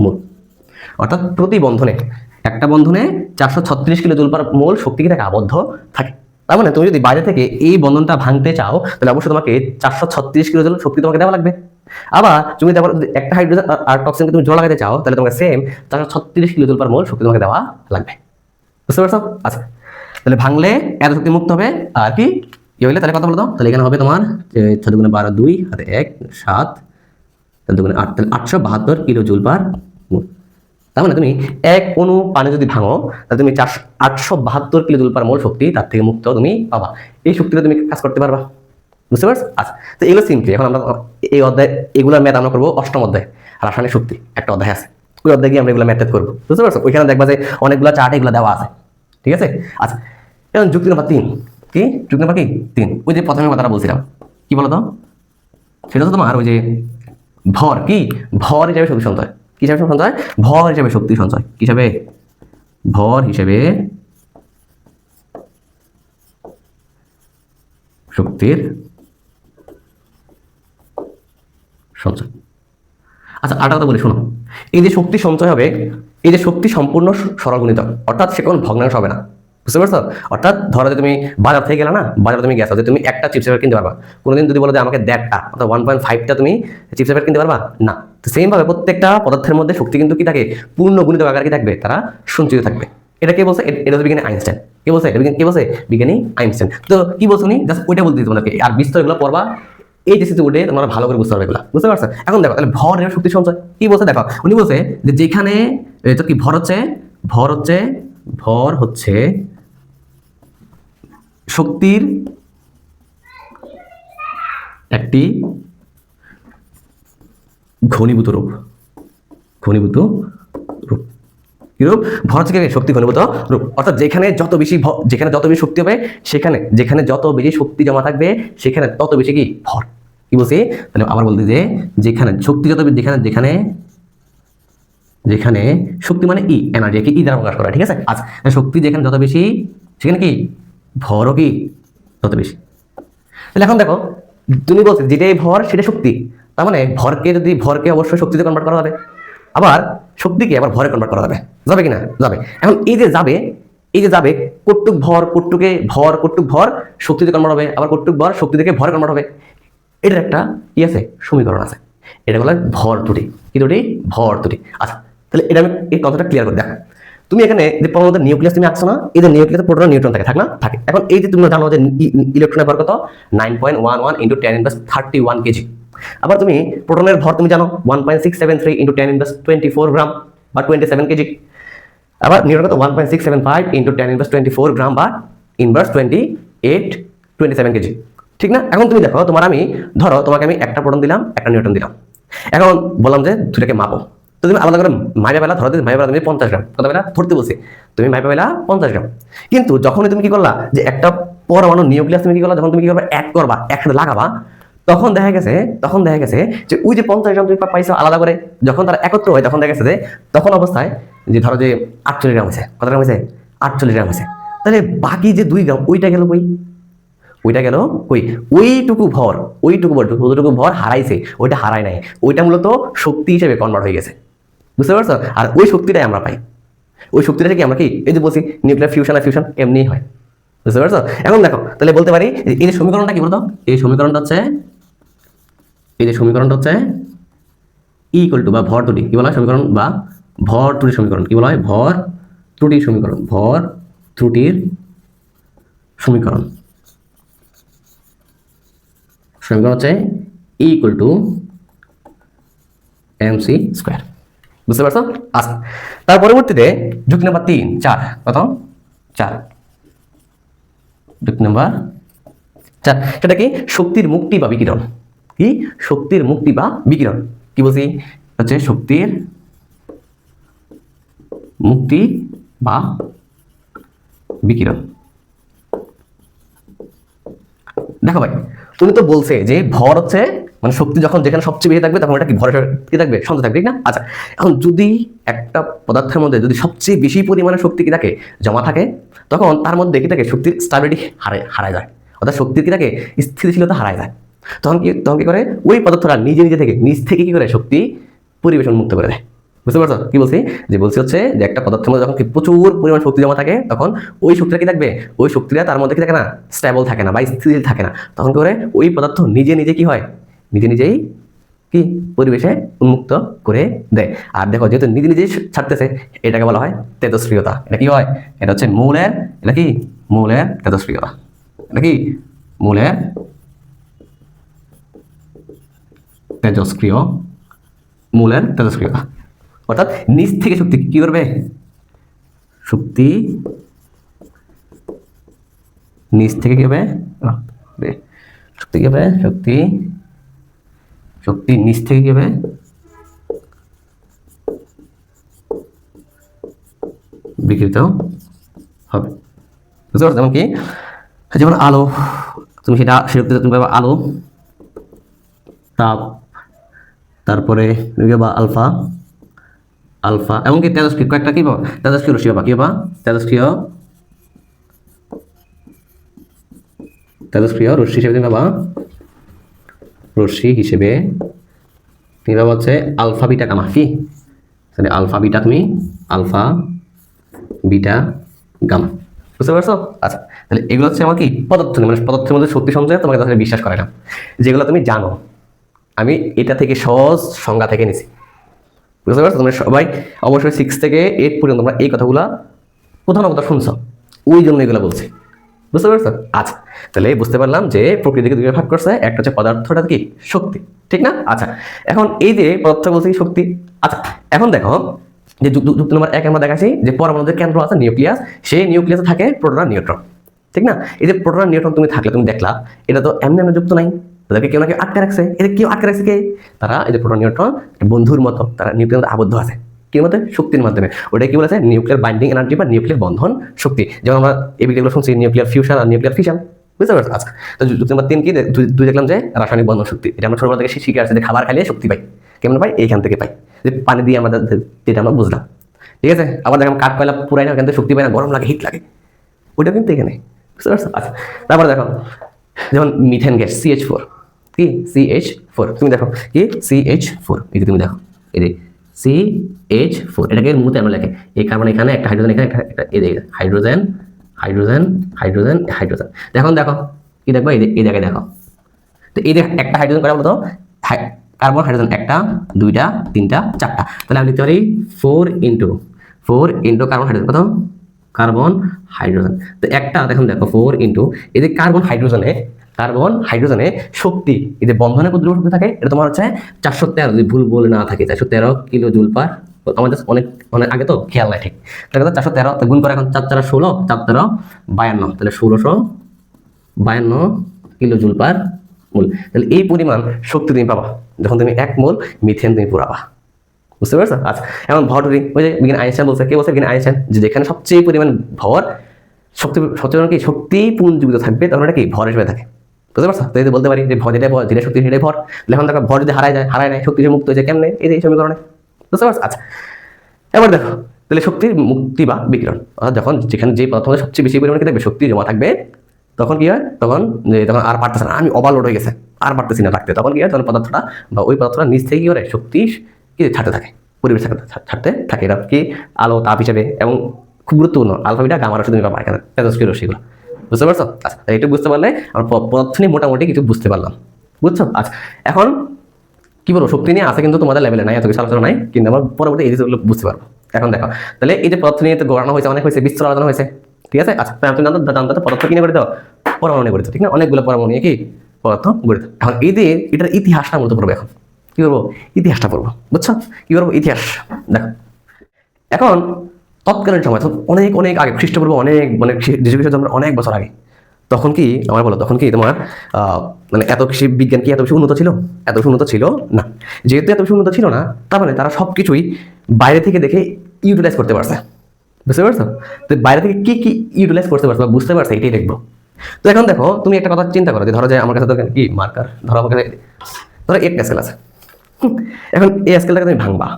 মোল, অর্থাৎ প্রতি বন্ধনে, একটা বন্ধনে 436 কিলো জুল পার মোল শক্তি থেকে আবদ্ধ থাকে। তার মানে তুমি যদি বাইরে থেকে এই বন্ধনটা ভাঙতে চাও, তাহলে অবশ্যই তোমাকে 436 কিলো জুল শক্তি তোমাকে দেওয়া লাগবে। আবার তুমি যদি একটা হাইড্রোজেন আর অক্সিজেনকে তুমি জোড়া লাগাতে চাও, তাহলে তোমাকে সেম 436 কিলো জুল পার মোল শক্তি তোমাকে দেওয়া লাগবে, বুঝতে পারছো? আচ্ছা, তাহলে ভাঙলে এত শক্তি মুক্ত হবে, আর কি হইলে তাহলে কথা বলো তো, তাহলে এখানে হবে তোমার 6 × 12 2 হাতে 1 7 2 × 8, তাহলে 872 কিলো জুল পার মোল। তার মানে তুমি এক অণু পানি যদি ভাঙো, তাহলে তুমি 872 কিলো জুল পার মোল শক্তি তার থেকে মুক্ত তুমি পাবা। এই শক্তিটা তুমি কাজ করতে পারবা, বুঝতে পারছো? আচ্ছা, তো এগুলো সিম্পলি। এখন আমরা এই অধ্যায় এগুলোর ম্যাথ আমরা করবো 8ম অধ্যায়, রাসায়নিক শক্তি একটা অধ্যায় আছে, ওই অধ্যায়ে গিয়ে আমরা এগুলো ম্যাথ করবো, বুঝতে পারছো? ওইখানে দেখবা যে অনেকগুলো চার্ট এগুলো দেওয়া আছে, ঠিক আছে? আচ্ছা, এখন যুক্তি নাম্বার 3, কি যুক্তি নাম্বার কি 3, ওই যে প্রথমে কথাটা বলছিলাম কি বলতো, সেটা তো তোমার ওই যে ভর, কি ভর হিসাবে শক্তি সঞ্চয়, কি হিসাবে সঞ্চয়, ভর হিসাবে শক্তি সঞ্চয়, কি হিসাবে, ভর হিসেবে শক্তির সঞ্চয়। আচ্ছা, আরেকটা কথা বলি শোনো, এই যে শক্তি সঞ্চয় হবে, এই যে শক্তি সম্পূর্ণ সরল গুণিতক, অর্থাৎ সে কোনো ভগ্নাংশ হবে না, বুঝতে পারছো? অর্থাৎ ধরো যে তুমি বাজার থেকে গেলে না, বাজারে তুমি গেছো যে তুমি একটা চিপস প্যাকেট কিনতে পারবা, কোনোদিন যদি বলো যে আমাকে 1.5টা অর্থাৎ 1.5টা তুমি চিপস প্যাকেট কিনতে পারবা না। তো সেম ভাবে প্রত্যেকটা পদার্থের মধ্যে শক্তি কিন্তু কি থাকে, পূর্ণ গুণিতক আকারে কি থাকবে, তারা সঞ্চিত থাকবে। এটা কে বলছে, এটা হচ্ছে বিজ্ঞানী আইনস্টাইন। কে বলছে এটা, কে বলছে, বিজ্ঞানী আইনস্টাইন। তো কি বলছো উনি, জাস্ট ওইটা বলতে দিই তোমাদেরকে, আর বিস্তর এগুলো পড়বা, এই যে উঠে তোমরা ভালো করে বুঝতে পারবে এগুলা, বুঝতে পারছো? এখন দেখো তাহলে ভর এর শক্তি সঞ্চয় কি বলছে, দেখো উনি বলছে যে যেখানে এটা কি ভর হচ্ছে শক্তির একটি ঘনীভূত রূপ, কিরূপ, ভর হচ্ছে শক্তি ঘনীভূত রূপ, অর্থাৎ যেখানে যত বেশি শক্তি হবে, যেখানে যত বেশি শক্তি জমা থাকবে, সেখানে তত বেশি কি ভর। কি বলছি, তাহলে আবার বলতে যে যেখানে শক্তি যত যেখানে শক্তি মানে এনার্জি, কি দ্বারা প্রকাশ করা, ঠিক আছে? আচ্ছা, শক্তি যেখানে যত বেশি, সেখানে কি ভরও কি তত বেশি। তাহলে এখন দেখো তুমি বলছো যেটাই ভর সেটা শক্তি, তার মানে ভরকে অবশ্যই শক্তিতে কনভার্ট করা যাবে, আবার শক্তিকে আবার ভরে কনভার্ট করা যাবে, যাবে কিনা? যাবে। এখন এই যে যাবে কটুক ভর কটুক ভর শক্তিতে কনভার্ট হবে, আবার কটুক ভর শক্তি থেকে ভরে কনভার্ট হবে। এটার একটা কি আছে? সমীকরণ আছে। এটা বলে ভর ত্রুটি। কি ত্রুটি? ভর ত্রুটি। আচ্ছা, তাহলে এটা আমি এই কথাটা ক্লিয়ার করে দেখো। তুমি এখানে যে পরমাণুর নিউক্লিয়াস তুমি আঁকছো না, এই যে নিউক্লিয়াসে প্রোটন নিউট্রন থাকে না? থাকে। এখন এই যে তুমি জানো যে ইলেকট্রনের ভর কত? 9.11 × 10⁻31 কেজি। আবার তুমি প্রোটনের ভর তুমি জানো 1.673 × 10⁻24 গ্রাম বা 27 কেজি। আবার নিউট্রন কত? 1.675 × 10⁻24 গ্রাম বা ইনভার্স 27 কেজি। ঠিক না? এখন তুমি দেখো, তোমাকে আমি একটা প্রোটন দিলাম, একটা নিউট্রন দিলাম। এখন বললাম যে দুটাকে মাপো। তো তুমি আলাদা করে মাইপা পেলা, ধরো মাইপা পেলা তুমি 50 গ্রাম, কত পেলা? ধরতে বলছি, তুমি মাইপা পেলা 50 গ্রাম। কিন্তু যখনই তুমি কি করলা, যে একটা পরমাণু নিউক্লিয়াস তুমি কি করলা, যখন তুমি কি করবা, এক করবা, একসাথে লাগাবা, তখন দেখা গেছে যে ওই যে 50 গ্রাম তুমি পাইছো আলাদা করে, যখন তারা একত্র হয় তখন দেখা গেছে যে তখন অবস্থায় যে ধরো যে 48 গ্রাম হয়েছে। কত গ্রাম হয়েছে? 48 গ্রাম হয়েছে। তাহলে বাকি যে 2 গ্রাম ওইটা গেল কই? ওইটুকু ভর হারাইছে, ওইটা হারায় নাই, ওইটা মূলত শক্তি হিসেবে কনভার্ট হয়ে গেছে। বুঝতে পারছো? আর ওই শক্তিটাই আমরা পাই। ওই শক্তিটা কি আমরা কি এই যে বলছি নিউক্লিয়ার ফিউশন আর ফিউশন এমনিই হয়। বুঝতে পারছো? এখন দেখো, তাহলে বলতে পারি এই যে সমীকরণটা কি বলতো? এই সমীকরণটা হচ্ছে ই ইকুয়াল টু বা ভর ত্রুটি কি বলা হয় সমীকরণ, বা ভর ত্রুটির সমীকরণ কি বলা হয়? ভর ত্রুটির সমীকরণ। ভর ত্রুটির সমীকরণ হচ্ছে E equal to mc square. বুঝতে পারছো? আচ্ছা, তার পরবর্তীতে যুক্তি নাম্বার 4 কত? 4 যুক্তি নাম্বার 4, সেটা কি? শক্তির মুক্তি বা বিকিরণ। কি? শক্তির মুক্তি বা বিকিরণ। কি বলছি? হচ্ছে শক্তির মুক্তি বা বিকিরণ। দেখো ভাই, তুমি তো বলছে যে ভর হচ্ছে মানে শক্তি যখন যেখানে সবচেয়ে বেশি থাকবে তখন এটা কি ভরের কি থাকবে? সঞ্চয় থাকবে, ঠিক না? আচ্ছা, এখন যদি একটা পদার্থের মধ্যে যদি সবচেয়ে বেশি পরিমাণে শক্তি কি থাকে? জমা থাকে, তখন তার মধ্যে কি থাকে? শক্তির স্টেবিলিটি হারায় যায়, অর্থাৎ শক্তির কি থাকে? স্থিতিশীলতা হারায় যায়। তখন কি করে? ওই পদার্থটা নিজ থেকে কি করে? শক্তি পরিবেশন মুক্ত করে দেয়। বুঝতে পারছো কি বলছি? বলছি হচ্ছে যে একটা পদার্থের মধ্যে যখন কি প্রচুর পরিমাণ শক্তি জমা থাকে, তখন ওই শক্তিটা কি থাকবে? ওই শক্তিটা তার মধ্যে কি থাকে না? স্টেবল থাকে না বা স্থিতিশীল থাকে না। তখন কি করে? ওই পদার্থ নিজে কি হয়? নিজেই কি পরিবেশে উন্মুক্ত করে দেয়। আর দেখো, যেহেতু নিজেই ছাড়তেছে, এটাকে বলা হয় তেজস্ক্রিয়তা। এটা কি হয়? এটা হচ্ছে মৌলের তেজস্ক্রিয়তা। এটা কি? মৌলের তেজস্ক্রিয়তা। অর্থাৎ নিচ থেকে শক্তি কি করবে? শক্তি নিচ থেকে কি হবে? শক্তি নিচ থেকে কি হবে? বিকৃত হবে। বুঝতে পারছো? যেমন কি? যেমন আলো, তুমি সেটা তুমি পাবা আলো, তাপ, তারপরে বা আলফা এমনকি তেজস্ক্রিয় কয়েকটা কি পাবা? তেজস্ক্রিয় রশ্মি পাবা। কি পাবা? তেজস্ক্রিয় রশ্মি হিসেবে তুমি পাবা হচ্ছে আলফা বিটা গামা। কি? Alpha beta gamma. বুঝতে পারছো? আচ্ছা, তাহলে এগুলো হচ্ছে আমার কি পদার্থ, মানে পদার্থের মধ্যে শক্তি সঞ্চয় তোমাকে তাহলে বিশ্বাস করে না, যেগুলো তুমি জানো। আমি এটা থেকে সহজ সংজ্ঞা থেকে নিছি। বুঝতে পারছো? তোমরা সবাই অবশ্যই 6 থেকে 8 পর্যন্ত তোমরা এই কথাগুলা কোথাও না কোথাও শুনছো, ওই জন্য এগুলো বলছি। বুঝতে পারছো? আচ্ছা, তাহলে বুঝতে পারলাম যে প্রকৃতিকে দুই ভাগ করছে, একটা হচ্ছে পদার্থটা কি শক্তি, ঠিক না? আচ্ছা, এখন এই যে পদার্থ বলছি শক্তি। আচ্ছা, এখন দেখো যে যুক্তি নম্বর 1 আমরা দেখাচ্ছি যে পরমাণুদের কেন্দ্র আছে নিউক্লিয়াস, সেই নিউক্লিয়াসে থাকে প্রোটন আর নিউট্রন, ঠিক না? এই যে প্রোটন আর নিউট্রন তুমি দেখলা এটা তো এমনি যুক্ত নাই, তাদেরকে কেউ না কেউ আটকে রাখছে। কেউ আটকে রাখছে কে? তারা এই যে প্রোটন নিউট্রন বন্ধুর মতো, তারা নিউক্লিয়াসে আবদ্ধ আছে। কি মতে? শক্তির মাধ্যমে। ওটা কি বলেছে? নিউক্লিয়ার বাইন্ডিং এনার্জি বা নিউক্লিয়ার বন্ধন শক্তি। যেমন আমরা এই বিদ্যাগুলো শুনছি নিউক্লিয়ার ফিউশন আর নিউক্লিয়ার ফিশন। বুঝতে পারছো? আচ্ছা, তো যুক্তি নম্বর 3 কি? দুই দেখলাম যে রাসায়নিক বন্ধন শক্তি। এটা আমরা ছোটবেলা থেকে শিখে আসছি যে খাবার খাইলে শক্তি পাই। কেমন পাই? এইখান থেকে পাই, যে পানি দিয়ে আমাদের, যেটা আমরা বুঝলাম। ঠিক আছে? আবার দেখলাম কাঠ কয়লা পুরাই না, ওখান থেকে শক্তি পাই না, গরম লাগে, হিট লাগে, ওইটা কিন্তু এখানে। বুঝতে পারছো? আচ্ছা, তারপর দেখো যেমন মিথেন গ্যাস CH4, কি CH4, তুমি দেখো কি CH4, এই যে তুমি দেখো এই যে CH4, এটাকে মুতে আমরা লেখে এই কার্বন এখানে একটা হাইড্রোজেন এখানে একটা এই দেখো হাইড্রোজেন হাইড্রোজেন হাইড্রোজেন হাইড্রোজেন। এখন দেখো কি দেখবো এই জায়গায় দেখো, তো এই যে একটা হাইড্রোজেন করা বলতো কার্বন হাইড্রোজেন একটা দুইটা তিনটা চারটা, তাহলে আমি লিখতে পারি 4 ইন্টু কার্বন হাইড্রোজেন কত কার্বন হাইড্রোজেন। তো একটা দেখুন দেখো 4 ইন্টু এই যে কার্বন হাইড্রোজেনে শক্তি এই যে বন্ধনে কত শক্তি থাকে এটা তোমার হচ্ছে 413, যদি ভুল বলে না থাকে 413 কিলো জুল পার, আমাদের অনেক অনেক আগে তো খেয়াল নাই ঠিক, তাহলে 413 গুণ করে এখন 4 4 16 4 13 52, তাহলে 1652 কিলো জুল পার মোল। তাহলে এই পরিমাণ শক্তি তুমি পাবা যখন তুমি 1 মোল মিথেন তুমি পুরাবা, বুঝতে পারছো? আচ্ছা এখন ভর যদি ওই যে বিজ্ঞানী আইনস্টাইন বলছে, কে বলছে? বিজ্ঞানী আইনস্টাইন, যে যেখানে সবচেয়ে পরিমাণ ভর শক্তি পুঞ্জীবিত থাকবে তখন এটা কি ভর হিসেবে থাকে, বুঝতে পারছো? তো এই যে বলতে পারি যে ভর যেটা শক্তি সেটাই ভর, এখন দেখো ভর যদি হারায় নাই শক্তি মুক্ত হয়ে যায় কেমনে? এই যে এই সমীকরণে, বুঝতে পারছো? আচ্ছা এবার দেখো তাহলে শক্তির মুক্তি বা বিকিরণ, অর্থাৎ যখন যেখানে যে পদার্থ সবচেয়ে বেশি পরিমাণে থাকবে শক্তি জমা থাকবে তখন কি হয়? তখন আর পারতেছে না, আমি ওভারলোড হয়ে গেছে আর পারতেছি না রাখতে, তখন কি হয়? তখন পদার্থটা বা ওই পদার্থটা নিচ থেকে কি করে শক্তি কি ছাড়তে থাকে, পরিবেশ ছাড়তে থাকে। এটা কি আলো তাপ হিসেবে, এবং খুব গুরুত্বপূর্ণ আলফা বিটা গামা রশ্মি তুমি পাবা এখানে তেজস্ক্রিয় রশ্মিগুলো, বুঝতে পারছো? আচ্ছা এটা বুঝতে পারলে আমরা পদার্থ নিয়ে মোটামুটি কিছু বুঝতে পারলাম, বুঝছো? আচ্ছা এখন কি বলবো, শক্তি নিয়ে আছে কিন্তু তোমাদের লেভেলে নাই, এত কিছু আলোচনা নাই, কিন্তু আমরা পরবর্তী এই জিনিসগুলো বুঝতে পারবো। এখন দেখো তাহলে এই যে পদার্থ নিয়ে তো গড়ানো হয়েছে, অনেক হয়েছে, বিস্তর আলোচনা হয়েছে, ঠিক আছে? আচ্ছা তুমি জানতো পদার্থ কিনে করে দাও, পরমাণু নিয়ে গড়িত, ঠিক না? অনেকগুলো পরমাণু নিয়ে কি পদার্থ গড়িত। এখন এই যে এটার ইতিহাসটা মূলত পড়বো, এখন কি করবো? ইতিহাসটা পড়বো, বুঝছো? কি করবো? ইতিহাস দেখো। এখন তৎকালীন সময় অনেক অনেক আগে, খ্রিস্টপূর্ব অনেক মানে যীশু খ্রিস্ট জন্মের অনেক বছর আগে, তখন কি আমার বলো, তখন কি তোমার মানে এত বেশি বিজ্ঞান কি এত বেশি উন্নত ছিল? এত বেশি উন্নত ছিল না। যেহেতু এত বেশি উন্নত ছিল না, তার মানে তারা সবকিছুই বাইরে থেকে দেখে ইউটিলাইজ করতে পারছে, বুঝতে পারছো? তো বাইরে থেকে কি কি ইউটিলাইজ করতে পারছে বা বুঝতে পারছে, এটাই দেখবো। তো এখন দেখো তুমি একটা কথা চিন্তা করো, যে ধরো যে আমার কাছে তো কি মার্কার, ধরো আমার কাছে ধরো একটা স্কেল আছে, এখন এই স্কেলটাকে তুমি ভাঙবা,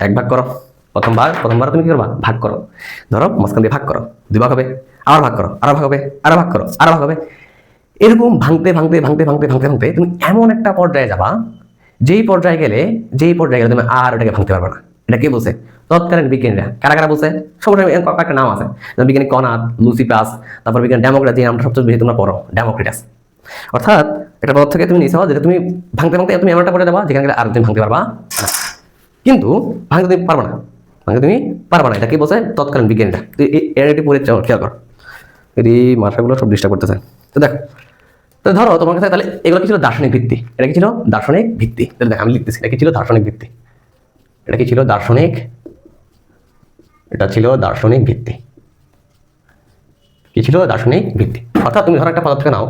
এক ভাগ করো, প্রথমবার তুমি কি করবা? ভাগ করো, ধরো মাঝখান দিয়ে ভাগ করো, 2 ভাগ হবে, আবার ভাগ করো, আরো ভাগ হবে, আরো ভাগ করো, আরো ভাগ হবে, এরকম ভাঙতে তুমি এমন একটা পর্যায়ে যাবা যেই পর্যায়ে গেলে তুমি আর ওটাকে ভাঙতে পারবে না। এটা কে বলছে? তৎকালীন বিজ্ঞানীরা। কারা বলছে? সমস্যা একটা নাম আছে, বিজ্ঞানী কনাদ, লুসিপাস, তারপর বিজ্ঞানী ডেমোক্রিটাস, যে নামটা সবচেয়ে বেশি তোমরা পড়ো, ডেমোক্রিটাস। অর্থাৎ একটা পদার্থ থেকে তুমি নিছো যেটা তুমি ভাঙতে তুমি এমন একটা পর্যায়ে যাবা যেখানে আর তুমি ভাঙতে পারবা না, কিন্তু ভাঙতে তুমি পারবা না, এটা কি বলছে? তৎকালীন বিজ্ঞানীরা। এর একটি পরে খেয়াল কর, এই মাথাগুলো সব ডিস্টার্ব করতেছে। তো দেখ, তো ধরো তোমার কাছে তাহলে এগুলো কি ছিল? দার্শনিক ভিত্তি। এটা কি ছিল? দার্শনিক ভিত্তি। তাহলে দেখ আমি লিখতেছি, এটা কি ছিল? দার্শনিক ভিত্তি। এটা কি ছিল? দার্শনিক, এটা ছিল দার্শনিক ভিত্তি। কি ছিল? দার্শনিক ভিত্তি। অর্থাৎ তুমি ধরো একটা পদার্থকে নাও,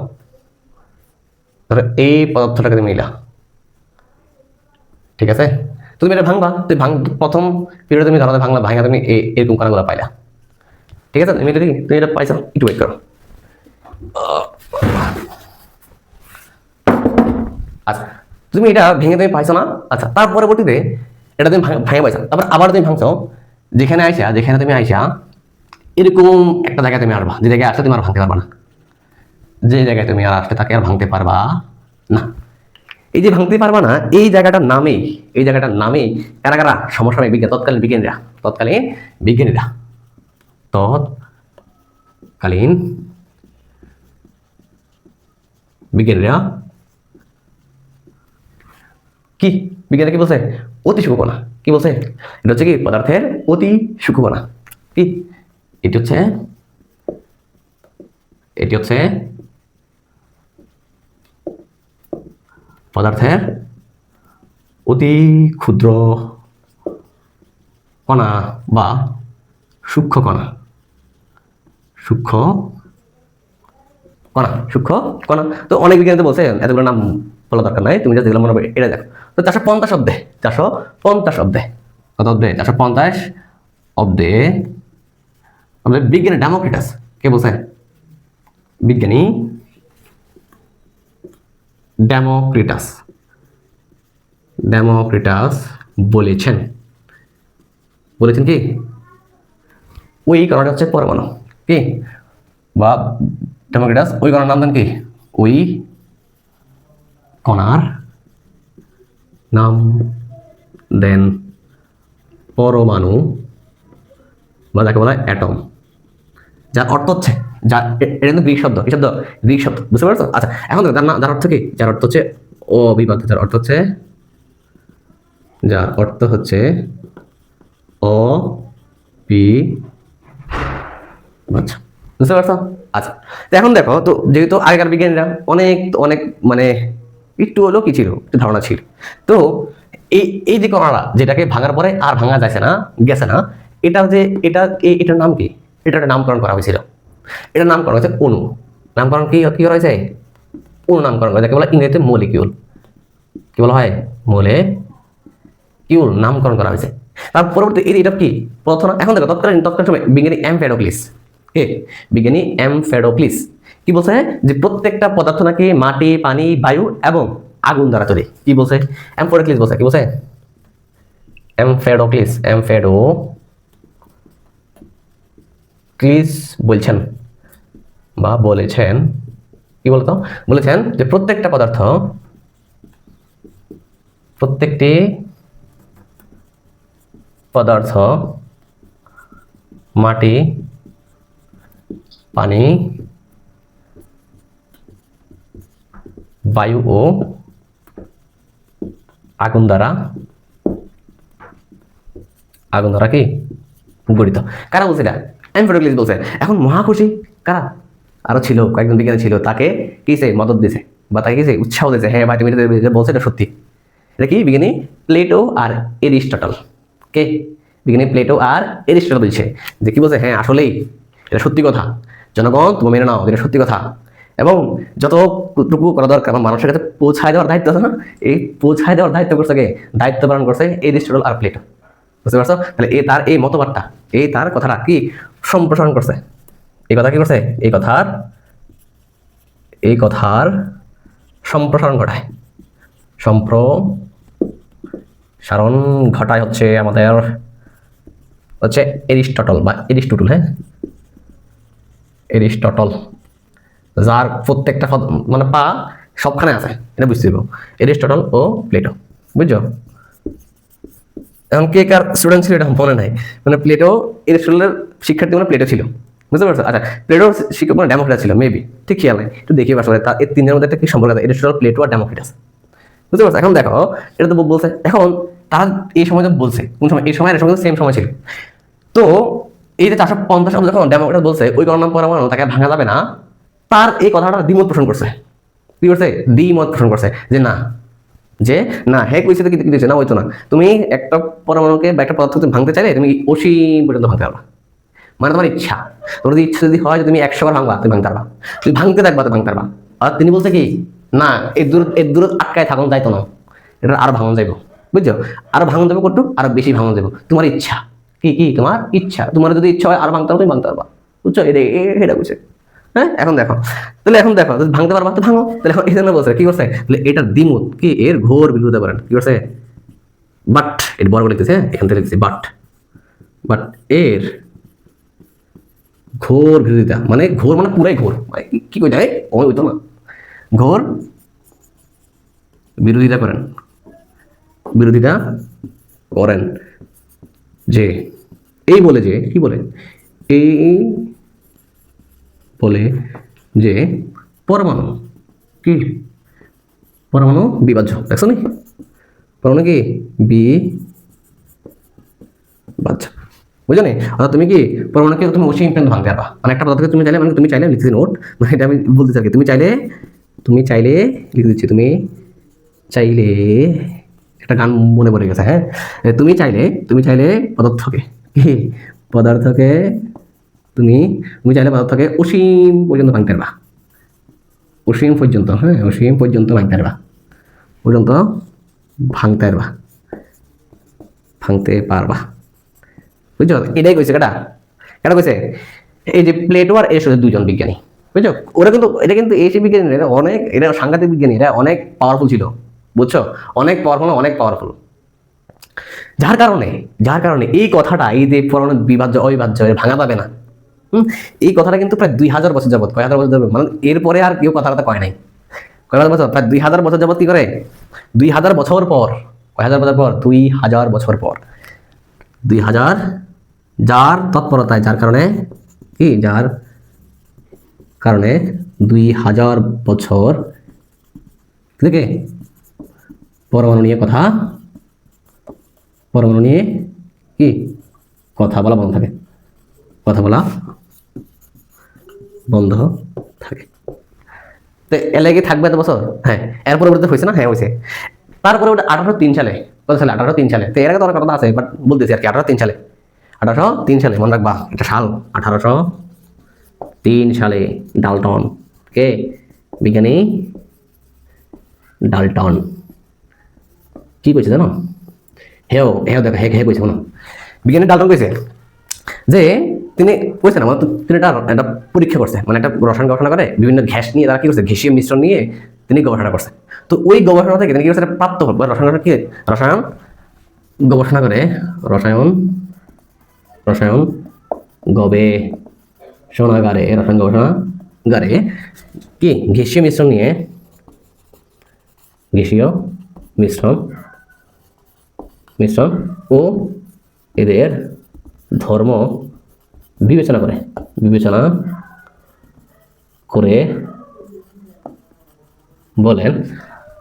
ধরো এই পদার্থটাকে তুমি নিলা, ঠিক আছে? তুমি এটা ভাঙবা, তুমি প্রথম পিরিয়ডে তুমি ধরো ভাঙা তুমি এরকম কানাগুলো পাইলা, ঠিক আছে? তুমি এটা পাইছো, একটু ওয়েট করো। আচ্ছা তুমি এটা ভেঙে তুমি পাইছো না? আচ্ছা তার পরবর্তীতে এটা তুমি ভেঙে পাইছো, তারপর আবার তুমি ভাঙছো, যেখানে তুমি আইসা এরকম একটা জায়গায় তুমি আসবা, যে জায়গায় আসলে তুমি আর ভাঙতে পারবা না, যে জায়গায় তুমি আর আসলে তাকে আর ভাঙতে পারবা না। এই যে ভাঙতে পারবা না, এই জায়গাটার নামেই কারা সমসাময়িক বিজ্ঞান, তৎকালীন বিজ্ঞানীরা কি বিজ্ঞানী কি বলছে? অতি সূক্ষ্ম কণা। কি বলছে? এটা হচ্ছে কি পদার্থের অতি সূক্ষ্ম কণা। কি এটি হচ্ছে পদার্থের অতি ক্ষুদ্র কণা বা সূক্ষ্ম কণা। তো অনেক বিজ্ঞানী তো বলছে, এতগুলো নাম বলা দরকার নাই, তুমি যেগুলো মনে হবে এটা দেখো। তো 450 অব্দে কত অব্দে? 450 অব্দে আমাদের বিজ্ঞানী ডেমোক্রিটাস, কে বলছে? বিজ্ঞানী ডেমোক্রিটাস বলেছেন কি ওই কণাটা হচ্ছে পরমাণু। কি বা ডেমোক্রিটাস ওই কণার নাম দেন কি? ওই কণার নাম দেন পরমাণু, বা যাকে বলা হয় অ্যাটম, যার অর্থ হচ্ছে, এটা কিন্তু গ্রিক শব্দ, কি শব্দ? গ্রিক শব্দ, বুঝতে পারছো? আচ্ছা, এখন দেখো যার অর্থ কি? যার অর্থ হচ্ছে অবিভাজ্য, যার অর্থ হচ্ছে অবিভাজ্য, বুঝতে পারছো? আচ্ছা, তো এখন দেখো, তো যেহেতু আগেকার বিজ্ঞানীরা অনেক অনেক মানে একটু হলেও কি ছিল, একটু ধারণা ছিল। তো এই এই যে কণাটা, যেটাকে ভাঙার পরে আর ভাঙা যাচ্ছে না, গেছে না, এটা যে এটার নাম কি? এটার একটা নামকরণ করা হয়েছিল। এটার নামকরণ হচ্ছে অণু। নামকরণ কি কি করা হয়েছে? অণু নামকরণ করা, যাকে বলা ইংরেজিতে মলিকিউল। কি বলা হয়? মলিকিউল নামকরণ করা হয়েছে। তার পরবর্তী এটা কি প্রথম? এখন দেখো, তৎকালীন সময় বিজ্ঞানী এমফেডোক্লিস, কে? বিজ্ঞানী এমফেডোক্লিস কি বলছে? যে প্রত্যেকটা পদার্থ নাকি মাটি, পানি, বায়ু এবং আগুন দ্বারা তৈরি। কি বলছে? এমফেডোক্লিস বলছে, কি বলছে? এমফেডোক্লিস বলছেন বা বলেছেন, কি বলতো? বলেছেন যে প্রত্যেকটি পদার্থ মাটি, পানি, বায়ু ও আগুন দ্বারা কি গঠিত। কারা বলছে এটা? এমফেডোক্লিস বলছে। এখন মহাখুশি কারা? আরো ছিল, কয়েকজন বিজ্ঞানী ছিল, তাকে কিসে মদত দিয়েছে বা তাকে কিসে উৎসাহ দিয়েছে, হ্যাঁ ভাই তুমি এটা বলছো, এটা সত্যি। এটা কি? বিজ্ঞানী প্লেটো আর এরিস্টটল। কে? বিজ্ঞানী প্লেটো আর এরিস্টটল বলছে যে, কি বলছে? হ্যাঁ আসলেই এটা সত্যি কথা, জনগণ তুমি মেনে নাও, এটা সত্যি কথা। এবং যতটুকু করা দরকার আমার মানুষের কাছে পৌঁছায় দেওয়ার দায়িত্ব আছে না, এই পৌঁছায় দেওয়ার দায়িত্ব করছে কে? দায়িত্ব পালন করছে এরিস্টটল আর প্লেটো। বুঝতে পারছো? তাহলে তার এই মতবাদটা, তার কথাটা কি সম্প্রসারণ করছে? এই কথা কি করছে? এই কথার সম্প্রসারণ ঘটায়। সম্প্রসারণ ঘটায় হচ্ছে আমাদের এরিস্টটল বা এরিস্টটল। হ্যাঁ, এরিস্টটল, যার প্রত্যেকটা মানে পা সবখানে আছে, এটা বুঝতে পারবো। এরিস্টটল ও প্লেটো, বুঝছো? এখন কে কার স্টুডেন্ট ছিল এটা মনে নাই, মানে প্লেটো, এরিস্টটলের শিক্ষার্থী মানে প্লেটো ছিল, বুঝতে পারছো? আচ্ছা, প্লেটোর শিক্ষক মানে ডেমোক্রিটাস ছিল মেবি, ঠিক খেয়াল নেই, একটু দেখি আসলে এই তিনজনের মধ্যে একটা কি সম্পর্ক আছে, এরিস্টটল, প্লেটো আর ডেমোক্রিটাস, বুঝতে পারছো? এখন দেখো, এটা তো বলছে, এখন তারা এই সময় বলছে, কোন সময়? এই সময় এর সঙ্গে সেম সময় ছিল। তো এই যে 450 সালে যখন ডেমোক্রেট বলছে ওই গণনা পরমাণু তাকে ভাঙা যাবে না, তার এই কথাটা দ্বিমত পোষণ করছে। কি করছে? দ্বিমত পোষণ করছে যে না হ্যাঁ কইছে তো, কিন্তু না হইতো না, তুমি একটা পরমাণুকে বা একটা পদার্থ তুমি ভাঙতে চাইলে তুমি অসীম পর্যন্ত ভাঙতে পারবা, মানে তোমার ইচ্ছা, তোমার যদি ইচ্ছা যদি হয় যে তুমি 100 বার ভাঙবা, তুমি ভাঙতে পারবা, তুমি ভাঙতে থাকবা, তুমি ভাঙতে পারবা। আর তিনি বলছে কি, না এর দূর আটকায় থাকুন যাইতো না, এটা আরো ভাঙন যাইব, বুঝছো? আরো ভাঙন যাবো করতো, আরো বেশি ভাঙন যাবো, তোমার ইচ্ছা কি তোমার ইচ্ছা, তোমার যদি ইচ্ছা হয় আরো ভাঙতে পারো, তুমি ভাঙতে পারবা, বুঝছো? এটা বুঝছে। হ্যাঁ, এখন দেখো, যদি ভাঙতে পারবা তো ভাঙো। তাহলে এখন এই জন্য বলছে, কি করছে? তাহলে এটা দ্বিমত কি, এর ঘোর বিরোধিতা করেন। কি করছে? বাট, এটা বড় করে লিখতেছে, এখান থেকে লিখতেছি বাট এর ঘোর বিরোধিতা, মানে ঘোর মানে পুরাই ঘোর, মানে কি কই যায় ওই হইতো না, ঘোর বিরোধিতা করেন যে, এই বলে যে, কি বলে? এই বলে যে পরমাণু কি, পরমাণু বিভাজ্য। দেখছো নি? পরমাণু কি বিভাজ্য, বুঝছো নি? অর্থাৎ তুমি কি পরমাণুকে তুমি অসীম পর্যন্ত ভাঙতে পারবা, মানে একটা পদার্থকে তুমি চাইলে, মানে তুমি চাইলে লিখতেছি নোট, মানে এটা আমি বলতে চাই, তুমি চাইলে লিখে দিচ্ছি, তুমি চাইলে, একটা গান মনে পড়ে গেছে, হ্যাঁ, তুমি চাইলে পদার্থকে পদার্থকে তুমি চাইলে পদার্থকে অসীম পর্যন্ত ভাঙতে পারবা, অসীম পর্যন্ত, হ্যাঁ, অসীম পর্যন্ত ভাঙতে পারবা, বুঝছো? এটাই কইছে, কেটা কইছে? এই যে প্লেটো আর এরিস্টটল, দুইজন বিজ্ঞানী, বুঝছো? ওরা কিন্তু এই বিজ্ঞানী এরা সাংঘাতিক বিজ্ঞানী, এরা অনেক পাওয়ারফুল ছিল, বুঝছো? অনেক পাওয়ারফুল, যার কারণে এই কথাটা, এই যে পরমাণু বিভাজ্য অবিভাজ্য ভাঙা যাবে না, এই কথাটা কিন্তু প্রায় 2000 বছর যাবত, কয় হাজার বছর যাবত, মানে এরপরে আর কেউ কথাটা কয় নাই, কয় হাজার বছর? প্রায় 2000 বছর যাবত কি করে? 2000 বছর পর, কয় হাজার বছর পর? 2000 বছর পর, 2000, যার তৎপরতায়, যার কারণে কি, যার কারণে 2000 বছর থেকে পরমাণু নিয়ে কথা, পরমাণু নিয়ে কি কথা বলা বন্ধ থাকে, কথা বলা বন্ধ থাকে। তো এলে কি থাকবে এত বছর? হ্যাঁ, এর পরবর্তীতে হয়েছে না? হ্যাঁ হয়েছে। তারপরে ওটা 1803 সালে, কত সালে? 1803 সালে। তো এর আগে তো অনেক কথা আছে, বাট বলতেছি আর কি। 1803 সালে, 1803 সালে মনে রাখবা, এটা সাল 1803 সালে ডাল্টন, কে? বিজ্ঞানী ডাল্টন কি কইছে জানো? হেও হেও দেখো, হে হে কইছে শোনো। বিজ্ঞানী ডাল্টন কইছে যে তিনি কইছেন আমার, তিনি একটা পরীক্ষা করছে, মানে একটা রসায়ন গবেষণা করে বিভিন্ন গ্যাস নিয়ে তারা কি করছে, গ্যাসীয় মিশ্রণ নিয়ে তিনি গবেষণা করছে। তো ওই গবেষণা থেকে তিনি কি করছে, প্রাপ্ত রসায়ন কি, রসায়ন গবেষণা করে, রসায়ন রসায়ন গবেষণাগারে, রসায়ন গবেষণাগারে কি গ্যাসীয় মিশ্রণ নিয়ে, গ্যাসীয় মিশ্রণ মিশ্রণ ও এদের ধর্ম বিবেচনা করে বলেন,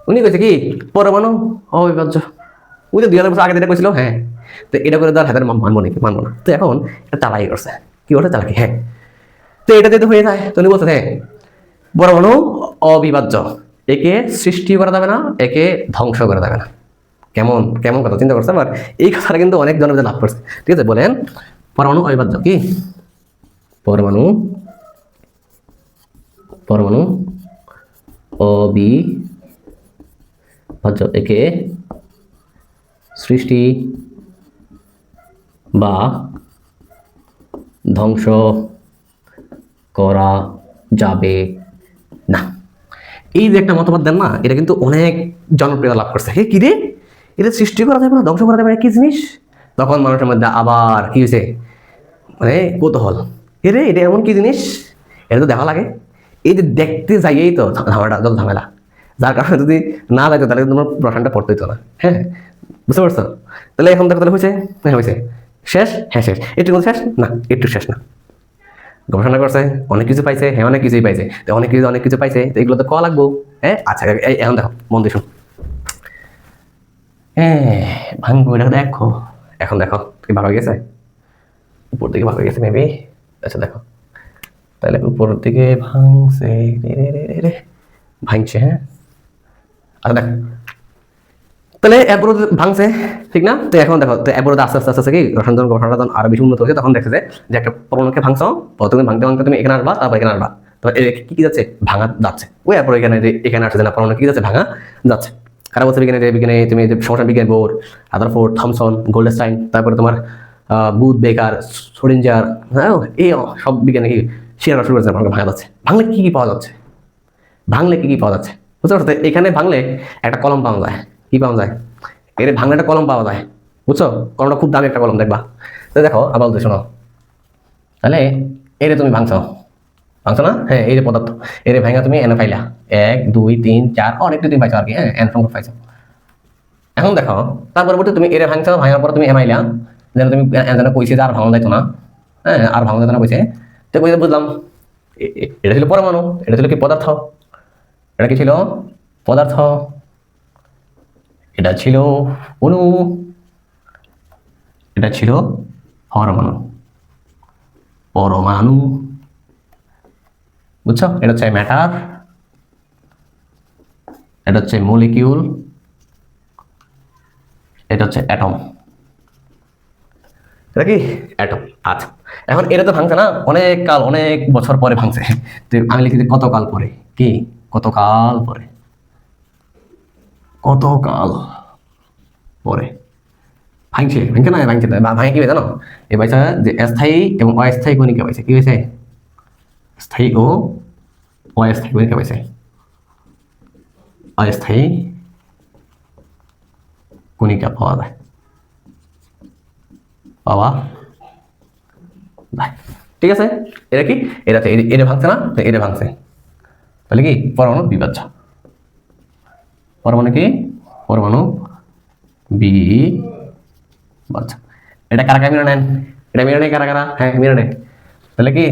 উনি কইছে কি পরমাণু অবিভাজ্য। ওই যে 2000 বছর আগে যেটা কইছিল, হ্যাঁ। তো এটা করে তার হাতের মানবো নাকি? মানবো না। তো এখন এটা চালাই করছে, কি করছে? চালাকি, হ্যাঁ। তো এটা যদি হয়ে যায়, তো উনি বলছে হ্যাঁ পরমাণু অবিভাজ্য, একে সৃষ্টি করা যাবে না, একে ধ্বংস করা যাবে না। কেমন কেমন কথা চিন্তা করছে আবার, এই কথাটা কিন্তু অনেক জনতা লাভ করছে। ঠিক আছে, বলেন পরমাণু অবিভাজ্য কি? পরমাণু অবিভাজ্য, একে সৃষ্টি বা ধ্বংস করা যাবে না। এই যে একটা মতবাদ দেন না, এটা কিন্তু অনেক জনপ্রিয়তা লাভ করছে। হে কি রে, এটা সৃষ্টি করা যাবে না, ধ্বংস করা যাবে না, কি জিনিস? তখন মানুষের মধ্যে আবার কি হয়েছে, মানে কৌতূহল, রে এটা এমন কি জিনিস, এটা তো দেখা লাগে। এই যে দেখতে যাইয়েই তো ঝামেলা, যত ঝামেলা, যার কারণে যদি না যাইতো তাহলে তোমার প্রশ্নটা পড়তে হতো না। হ্যাঁ, বুঝতে পারছো? তাহলে এখন দেখো, তাহলে হয়েছে, হ্যাঁ হয়েছে, শেষ, হ্যাঁ শেষ, একটু শেষ না, একটু শেষ না। গবেষণা করছে, অনেক কিছু পাইছে, হ্যাঁ অনেক কিছুই পাইছে, তো অনেক কিছু পাইছে, তো এগুলো তো কওয়া লাগবো। হ্যাঁ আচ্ছা, এখন দেখো মন দিয়ে শোনো। হ্যাঁ ভাঙবো, এটা দেখো, এখন দেখো কি ভালো হয়ে গেছে, উপর দিকে ভালো হয়ে গেছে মেবি। আচ্ছা দেখো, তাহলে উপর দিকে ভাঙছে, ভাঙছে, হ্যাঁ। আচ্ছা দেখো, তাহলে এরপর ভাঙছে, ঠিক না? তো এখন দেখো, তো এরপর আস্তে আস্তে আস্তে কি রসায়ন গবেষণাটা যখন আরো বেশি উন্নত হয়েছে, তখন দেখছে যে একটা পরমাণুকে ভাঙছো, প্রথমে ভাঙতে ভাঙতে তুমি এখানে আসবা, তারপর এখানে আসবা, তো কি যাচ্ছে, ভাঙা যাচ্ছে। ওই এরপর এখানে আসছে না, পরমাণু কি যাচ্ছে, ভাঙা যাচ্ছে। কারা বলছে বিজ্ঞানে তুমি যে সমস্যা বিজ্ঞান বোর, রাদারফোর্ড, থমসন, গোল্ডস্টাইন, তারপরে তোমার বুথ, বেকার, শ্রোডিঞ্জার, হ্যাঁ এই সব বিজ্ঞানে কি শেয়ার শুরু করেছে, ভাঙা যাচ্ছে। ভাঙলে কি কি পাওয়া যাচ্ছে, বুঝতে পারছো? এখানে ভাঙলে একটা কলম পাওয়া যায়, কি পাওয়া যায়, এর ভাঙলে একটা কলম পাওয়া যায়, বুঝছো? কলমটা খুব দামি একটা কলম, দেখবা। তো দেখো আবার বলতে শোনো, তাহলে এরে তুমি ভাঙছো না, হ্যাঁ এই যে পদার্থ, এরে ভাঙা তুমি এনে পাইলা 1 2 3 4, অনেক তুমি পাইছো আর কি, হ্যাঁ এন সংখ্যক পাইছো। এখন দেখো তার পরবর্তী তুমি এরে ভাঙছো, ভাঙার পর তুমি এমাইলা, যেন তুমি যেন কইছে যে আর ভাঙা যাইতো না, হ্যাঁ আর ভাঙা যাইতো না কইছে। তো কইছে বুঝলাম, এটা ছিল পরমাণু, এটা ছিল কি পদার্থ, এটা কি ছিল পদার্থ, এটা ছিল অণু, এটা ছিল পরমাণু, বুঝছো? এটা হচ্ছে ম্যাটার, এটা হচ্ছে মলিকিউল, এটা হচ্ছে অ্যাটম। এটা কি অ্যাটম। আচ্ছা, এখন এটা তো ভাঙছে না, অনেক কাল, অনেক বছর পরে ভাঙছে। তো আমি লিখি যে কতকাল পরে, কি কতকাল পরে, ভাঙছে না, ভাঙে কি জানো? এ পাইছে যে স্থায়ী এবং অস্থায়ী কণিকা পাইছে, কি হয়েছে, স্থায়ী ও অস্থায়ী কণিকা পাইছে, অস্থায়ী কণিকা পাওয়া যায়, ঠিক আছে? এটা কি, এটা ভাঙছে না, এটা ভাঙছে, তাহলে কি পরমাণু বিভাজ্য। পরমাণু কি পরমাণু বি আচ্ছা এটা কারা কারা মিলে নেন এটা মিলে নেয় কারা কারা হ্যাঁ মিলে নেয় তাহলে কি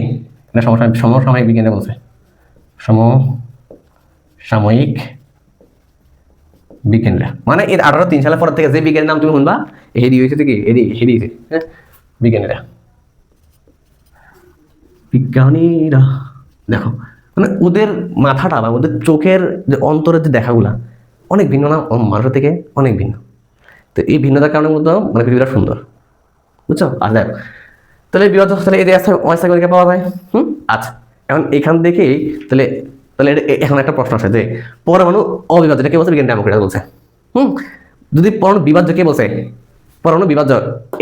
এটা সমসাময়িক বিজ্ঞানে বলছে সমসাময়িক বিজ্ঞানীরা মানে এর 1803 সালের পর থেকে যে বিজ্ঞানীর নাম তুমি শুনবা হেডি হয়েছে কি হেডি হ্যাঁ বিজ্ঞানীরা দেখো মানে ওদের মাথাটা বা ওদের চোখের যে অন্তরের যে দেখাগুলা অনেক ভিন্ন না মানুষের থেকে অনেক ভিন্ন তো এই ভিন্নতার কারণে মধ্যে মানে পৃথিবীটা সুন্দর বুঝছো আর দেখো তাহলে বিভাজ্য তাহলে এই অস্থায়ী পাওয়া যায় আচ্ছা এখন এখান থেকেই তাহলে তাহলে এখন একটা প্রশ্ন আসে যে পরমাণু অবিভাজ্য কে বলছে বিজ্ঞান ডেমোক্রেট বলছে যদি পরমাণু বিভাজ্য কে বলছে পরমাণু বিভাজ্য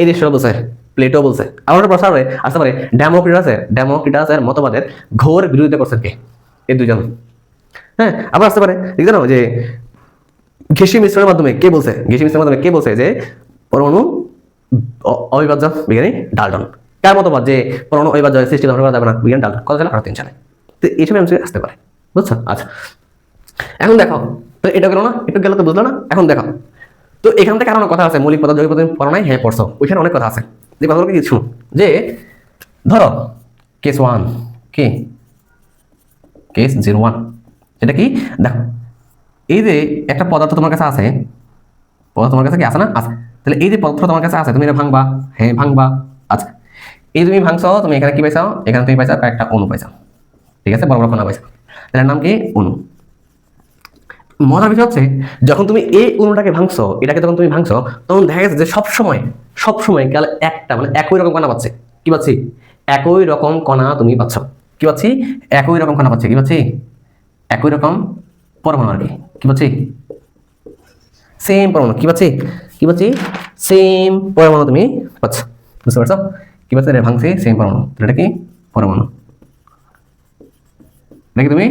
এই দেশটা বলছে প্লেটো বলছে আমার একটা প্রশ্ন আসতে পারে ডেমোক্রিটাসের মতবাদের ঘোর বিরোধিতা করছেন কে এই দুজন হ্যাঁ আবার আসতে পারে ঠিক জানো যে ঘেঁষি মিশ্রণের মাধ্যমে কে বলছে যে পরমাণু অবিভাজ্য বিজ্ঞানী ডাল্টন কার মতবাদ যে পরমাণু অবিভাজ্য সৃষ্টি ধ্বংস করা যাবে না বিজ্ঞানী ডাল্টন কত সালে 1803 সালে তো এইসব আসতে পারে বুঝছো আচ্ছা এখন দেখো তো এটা গেল না একটু গেল তো বুঝলো না এখন দেখো তো এখান থেকে আরো কথা আছে মৌলিক পদার্থ জৈব পদার্থ পড়া নাই হ্যাঁ পড়ছো ওইখানে অনেক কথা আছে যে কথাগুলো কি শুনো যে ধরো কেস 1 কি কেস 01 এটা কি দেখো এই যে একটা পদার্থ তোমার কাছে আছে পদার্থ তোমার কাছে কি আছে না আছে তাহলে এই যে পদার্থ তোমার কাছে আছে তুমি এটা ভাঙবা হ্যাঁ ভাঙবা আচ্ছা এই তুমি ভাঙছো তুমি এখানে কি পাইছো এখানে তুমি পাইছো কয়েকটা অণু পাইছো ঠিক আছে বড় বড় কণা পাইছো এটার নাম কি অণু মজার বিষয় হচ্ছে যখন তুমি এই অণুটাকে ভাঙছো এটাকে যখন তুমি ভাঙছো তখন দেখা গেছে যে সবসময় গেলে একটা মানে একই রকম কণা পাচ্ছে কি পাচ্ছি একই রকম কণা তুমি পাচ্ছ কি পাচ্ছি একই রকম কণা পাচ্ছি কি পাচ্ছি একই রকম পরমাণু আর কি পাচ্ছি সেম পরমাণু কি পাচ্ছি সেম পরমাণু তুমি পাচ্ছ বুঝতে পারছো কি পাচ্ছ এটা ভাঙছি সেম পরমাণু এটা কি পরমাণু নাকি তুমি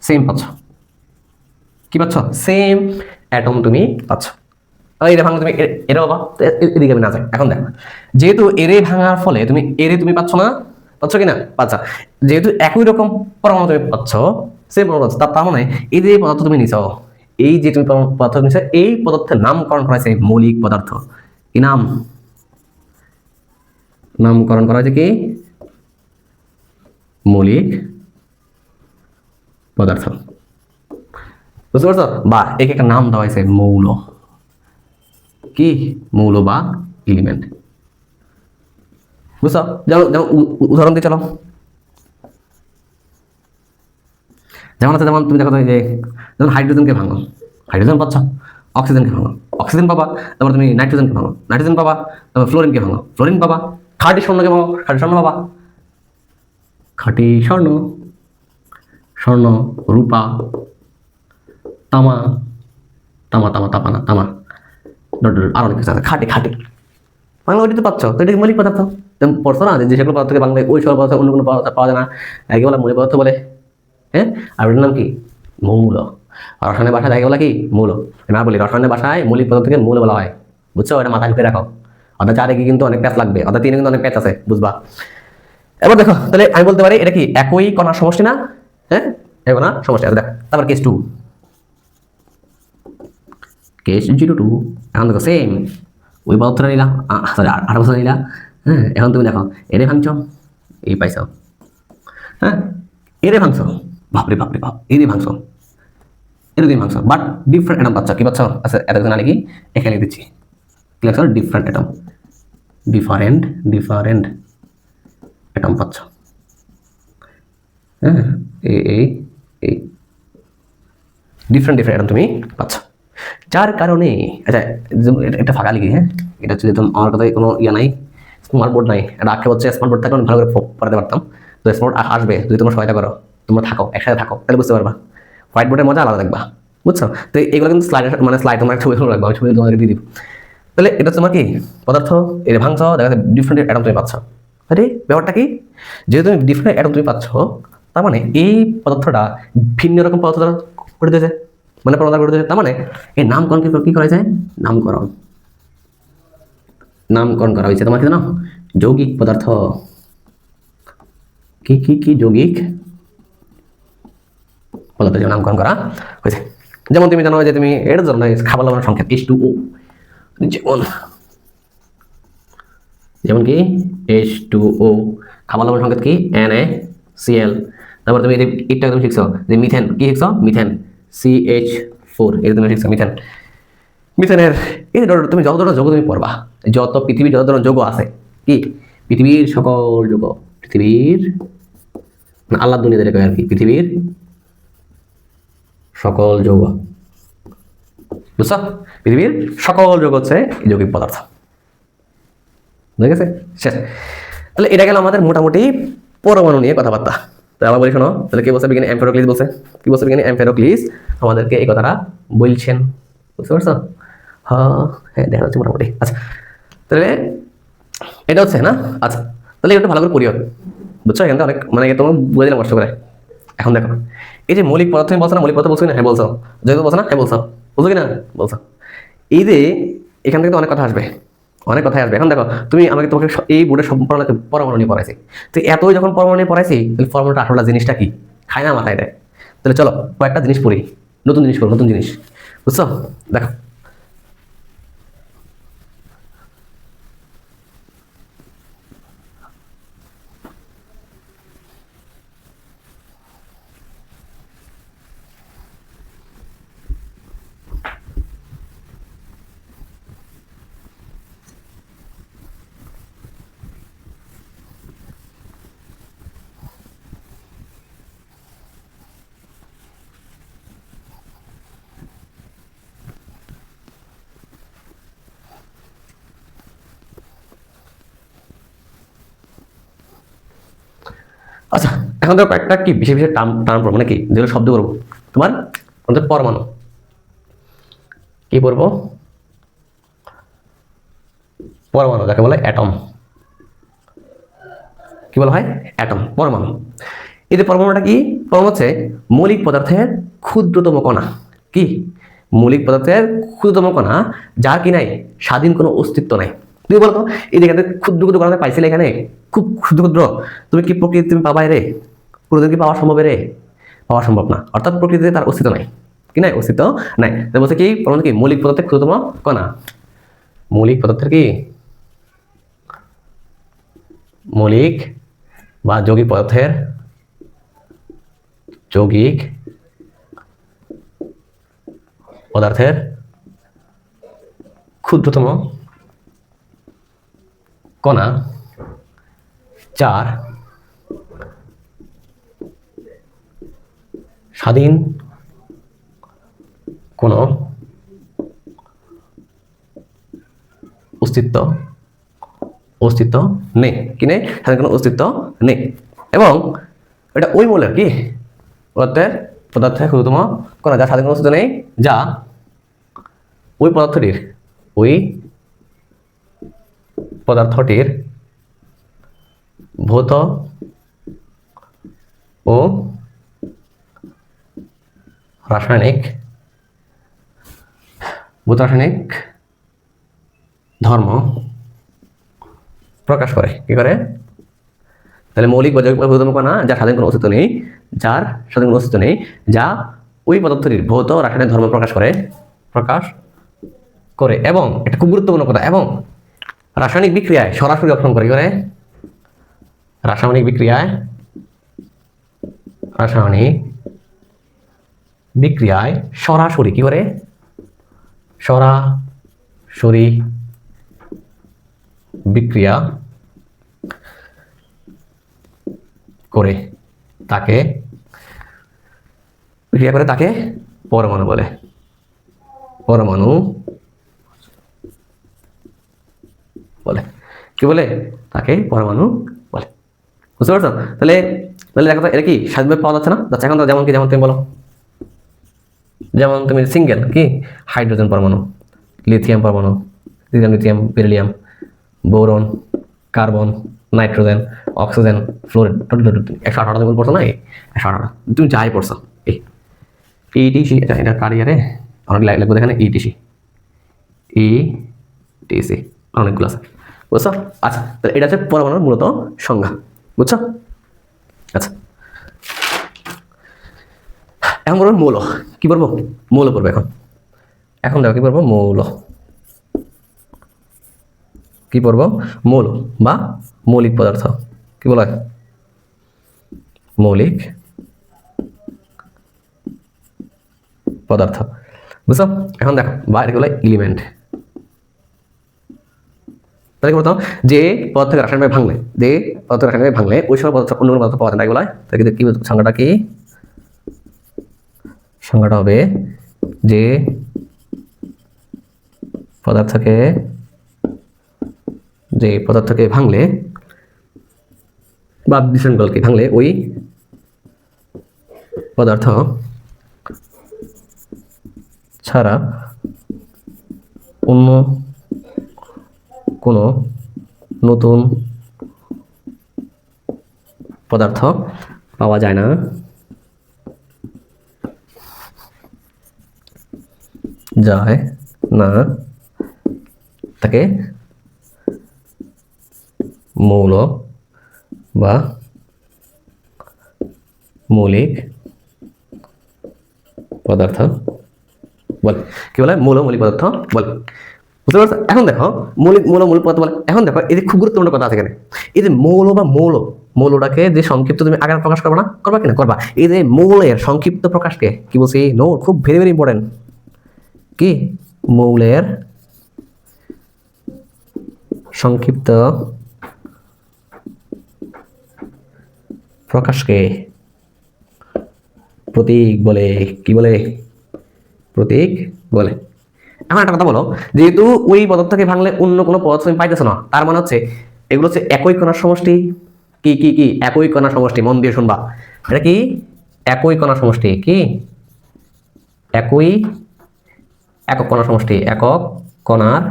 সেম পাচ্ছ কি পাচ্ছ সেম অ্যাটম তুমি পাচ্ছ এরে ভাঙা তুমি এরে বাবা এদিকে আমি না যাই এখন দেখো যেহেতু এরে ভাঙার ফলে তুমি এরে তুমি পাচ্ছ না পাচ্ছ কি না পাচ্ছ যেহেতু একই রকম পরমাণু তুমি পাচ্ছ সেম পরমাণু পাচ্ছ তার মানে এই যে পদার্থ তুমি নিছ এই যে তুমি পদার্থ নিছ এই পদার্থের নামকরণ করা হয়েছে মৌলিক পদার্থ কি নামকরণ করা হয়েছে কি মৌলিক পদার্থ বুঝতে পারছো বা একে একটা নাম দেওয়া হয়েছে মৌল কি মৌল বা এলিমেন্ট বুঝছো যেমন উদাহরণ দিয়ে চলো যেমন তুমি দেখো যে যেমন হাইড্রোজেনকে ভাঙো হাইড্রোজেন পাচ্ছ অক্সিজেনকে ভাঙো অক্সিজেন পাবা তারপর তুমি নাইট্রোজেনকে ভাঙো নাইট্রোজেন পাবা তারপর ফ্লোরিনকে ভাঙো ফ্লোরিন পাবা খাঁটি স্বর্ণকে ভাঙো খাঁটি স্বর্ণ পাবা খাঁটি স্বর্ণ রূপা তামা আরো অনেক কিছু আছে খাঁটি বাংলা ওইটা পাচ্ছ তো এটা মৌলিক পদার্থ তুমি পড়ছো না যে সেগুলো পদার্থকে বাংলায় ওই সব পদার্থ অন্য কোনো পদার্থ পাওয়া যায় না একে বলে মৌলিক পদার্থ বলে হ্যাঁ আর ওটার নাম কি মৌল রসায়নের ভাষায় দেখে বলা কি মৌল না বলি রসায়নের ভাষায় মৌলিক পদার্থকে মৌল বলা হয় বুঝছো এটা মাথায় ঢুকে রাখো অর্থাৎ 4 কি কিন্তু অনেক প্যাচ লাগবে অর্থাৎ 3 কিন্তু অনেক প্যাচ আছে বুঝবা এবার দেখো তাহলে আমি বলতে পারি এটা কি একই কণার সমষ্টি না হ্যাঁ একই কণার সমষ্টি আছে দেখ তারপর কেস 2 কেস 02 এখন দেখো সেম ওই পদার্থটা নিলা সরি 18 নিলা হ্যাঁ এখন তুমি দেখো এরে ভাঙছ এই পাইছ হ্যাঁ এরে ভাঙছ বাপরে বাপ এরে ভাঙছ বাট ডিফারেন্ট অ্যাটম পাচ্ছ কি পাচ্ছ আচ্ছা এতজন আগে কি এখানে দিচ্ছি কি লাগছে ডিফারেন্ট অ্যাটম ডিফারেন্ট অ্যাটম পাচ্ছ হ্যাঁ এই ডিফারেন্ট অ্যাটম তুমি পাচ্ছ যার কারণে আচ্ছা একটা ফাঁকা লিখি হ্যাঁ এটা হচ্ছে যেহেতু আমার কথায় কোনো ইয়া নাই স্মার্ট বোর্ড নাই এটা আঁকে হচ্ছে স্মার্ট বোর্ড থাকলে ভালো করে পড়াতে পারতাম তো স্মার্ট আসবে যদি তোমরা সহায়তা করো তোমরা থাকো একসাথে থাকো তাহলে বুঝতে পারবা হোয়াইট বোর্ডের মজা আলাদা দেখবা বুঝছো তো এগুলো কিন্তু স্লাইড তোমার ছবি রাখবো আমি ছবি তোমাদেরকে দিয়ে দিব তাহলে এটা তোমার কি পদার্থ এটা ভাঙছ দেখা যাচ্ছে ডিফারেন্ট অ্যাটম তুমি পাচ্ছ আরে ব্যাপারটা কি যেহেতু তুমি ডিফারেন্ট অ্যাটম তুমি পাচ্ছ তার মানে এই পদার্থটা ভিন্ন রকম পদার্থ দ্বারা করে দিয়েছে মানে প্রদান করে দিয়েছে তার মানে এই নামকরণ কি করা যায় নামকরণ করা হয়েছে তোমার কি জানো যৌগিক পদার্থ কি যৌগিক পদার্থ নামকরণ করা হয়েছে যেমন তুমি জানো যে তুমি এটা জানো না খাবার লবণের সংকেত H2O, যেমন কি H2O, খাবার লবণের সংকেত কি NaCl। তারপর তুমি এটা তুমি শিখছো যে মিথেন, কি শিখছো মিথেন CH4, এটা তুমি শিখছো মিথেন। মিথেনের এই তুমি যত ধরনের যৌগ তুমি পড়বা, যত পৃথিবীর যত ধরনের যৌগ আছে, কি পৃথিবীর সকল যৌগ, পৃথিবীর আল্লাহ দুনিয়া দেখে আর কি, পৃথিবীর সকল যৌগ, বুঝছো? পৃথিবীর সকল যৌগ হচ্ছে যৌগিক পদার্থ। বুঝে গেছে? শেষ। তাহলে এটা গেল আমাদের মোটামুটি পরমাণু নিয়ে কথাবার্তা। তো আবার বলি শোনো, তাহলে কে বলছে বিজ্ঞানী এমফেরোক্লিস বলছে, কি বলছে বিজ্ঞানী এমফেরোক্লিস আমাদেরকে এই কথাটা বলছেন, বুঝতে পারছো? হ্যাঁ দেখা যাচ্ছে মোটামুটি। আচ্ছা তাহলে এটা হচ্ছে না, আচ্ছা তাহলে এটা ভালো করে পড়িও, বুঝছো? এখান থেকে অনেক মানে তোমার বুঝে দিলাম কষ্ট করে। এখন দেখো এই যে মৌলিক পদার্থ বলছো না, মৌলিক পদার্থ বলছো না, হ্যাঁ বলছো, যেহেতু বলছো না, হ্যাঁ বলছো, বলছো কি না বলছো। এই যে এখান থেকে তো অনেক কথা আসবে, অনেক কথাই আসবে। এখন দেখো তুমি আমাকে তোমাকে এই বোর্ডে সব পরমাণু নিয়ে পড়াইছি, তো এতই যখন পরমাণু নিয়ে পড়াইছি তাহলে পরমাণুটা আসলে জিনিসটা কি খায় না মাথায় দেয়। তাহলে চলো কয়েকটা জিনিস পড়ি, নতুন জিনিস পড়ো, নতুন জিনিস, বুঝছো? দেখো আচ্ছা এখন তো কয়েকটা কি বিশেষ বিশেষ টার্ম পড়বো, মানে কি যেগুলো শব্দ করবো তোমার আমাদের পরমাণু, কি পড়বো? পরমাণু যাকে বলে অ্যাটম, কি বলা হয়? অ্যাটম, পরমাণু। এই যে পরমাণুটা কি? পরমাণু হচ্ছে মৌলিক পদার্থের ক্ষুদ্রতম কণা, কি মৌলিক পদার্থের ক্ষুদ্রতম কণা, যার কি নাই স্বাধীন কোনো অস্তিত্ব নাই। তুমি বলো তো এই যে এখানে ক্ষুদ্র ক্ষুদ্র কণা পাইছিলে, এখানে খুব ক্ষুদ্র ক্ষুদ্র, তুমি কি প্রকৃতি তুমি পাবাই রে? পুরোদিন কি পাওয়া সম্ভব রে? পাওয়া সম্ভব না, অর্থাৎ প্রকৃতিতে তার অস্তিত্ব নাই, কি নাই অস্তিত্ব নাই। বলছে কি পরমাণু কি মৌলিক পদার্থের ক্ষুদ্রতম কণা, মৌলিক পদার্থের কি মৌলিক বা যৌগিক পদার্থের যৌগিক পদার্থের ক্ষুদ্রতম কণা, যার স্বাধীন কোনো অস্তিত্ব নেই, কি নেই? স্বাধীন কোনো অস্তিত্ব নেই। এবং এটা ওই মৌলের কি পদার্থের ক্ষুদ্রতম কণা, যার স্বাধীন কোনো অস্তিত্ব নেই, যা ওই পদার্থটির ভৌত ও রাসায়নিক ধর্ম প্রকাশ করে, কি করে? তাহলে মৌলিক বা যৌগিক ক্ষুদ্রতম কণা যার স্বাধীন কোনো অস্তিত্ব নেই, যা ওই পদার্থটির ভৌত রাসায়নিক ধর্ম প্রকাশ করে এবং এটা খুব গুরুত্বপূর্ণ কথা, এবং রাসায়নিক বিক্রিয়ায় সরাসরি অংশগ্রহণ করে, কি করে? রাসায়নিক বিক্রিয়ায় সরাসরি, কি করে? সরাসরি বিক্রিয়া করে তাকে পরমাণু বলে, কি বলে? তাকে পরমাণু বলে, বুঝতে পারছো? তাহলে দেখো তো এটা কি স্বাধীনভাবে পাওয়া যাচ্ছে না, যাচ্ছে এখন তো, যেমন তুমি বলো, যেমন তুমি সিঙ্গেল কি হাইড্রোজেন পরমাণু, লিথিয়াম পরমাণু, lithium, beryllium, boron, carbon, nitrogen, oxygen, fluorine, 118টা যেমন পড়ছো না, 118টা তুমি যাই পড়ছো, ইটিসি, এটা কারিয়ারে অনেক লাগবে, এখানে ইটিসি অনেকগুলো আছে, বুঝছো? আচ্ছা তাহলে এটা হচ্ছে পরমাণুর মূলত সংজ্ঞা, বুঝছো? আচ্ছা এখন বলবো মৌল, কি বলবো মৌল পড়বো এখন। এখন দেখো কি পড়বো মৌল, কি পড়বো মৌল বা মৌলিক পদার্থ, কি বলা হয় মৌলিক পদার্থ, বুঝছো? এখন দেখো বাইরে গুলো এলিমেন্ট, তাহলে কি বলতো যে পদার্থকে রাসায়নিকভাবে ভাঙলে, যে পদার্থ রাসায়নিকভাবে ভাঙলে ওই সময় পদার্থ অন্য কোনো পদার্থ পাওয়া যায় না, এগুলো তাহলে কি সংখ্যাটা কি, সংখ্যাটা হবে যে পদার্থকে ভাঙলে বা বিশৃঙ্খলকে ভাঙলে ওই পদার্থ ছাড়া অন্য কোনো নতুন পদার্থ পাওয়া যায় না, তাকে মৌল বা মৌলিক পদার্থ বলে। কি বলে মৌল মৌলিক পদার্থ বলে, বুঝতে পারছো? এখন দেখো মৌলিক মৌলিক পদার্থ বলে। এখন দেখো এই যে খুব গুরুত্বপূর্ণ কথা আছে এখানে, এই যে মৌল বা মৌলটাকে যে সংক্ষিপ্ত তুমি আগে প্রকাশ করবে না, করবা কিনা করবা, এই যে মৌলের সংক্ষিপ্ত প্রকাশকে কি বলছি, নোট খুব ভেরি ভেরি ইম্পর্টেন্ট, কি মৌলের সংক্ষিপ্ত প্রকাশকে প্রতীক বলে, কি বলে প্রতীক বলে। এখন একটা কথা বলো, যেহেতু ওই পদার্থকে ভাঙলে অন্য কোনো পদার্থ তুমি পাইতেছো না, তার মানে হচ্ছে এগুলো হচ্ছে একই কণার সমষ্টি, কি কি কি একই কণার সমষ্টি, মন দিয়ে শুনবা, এটা কি একই কণার সমষ্টি, কি একক কণার সমষ্টি, একক কণার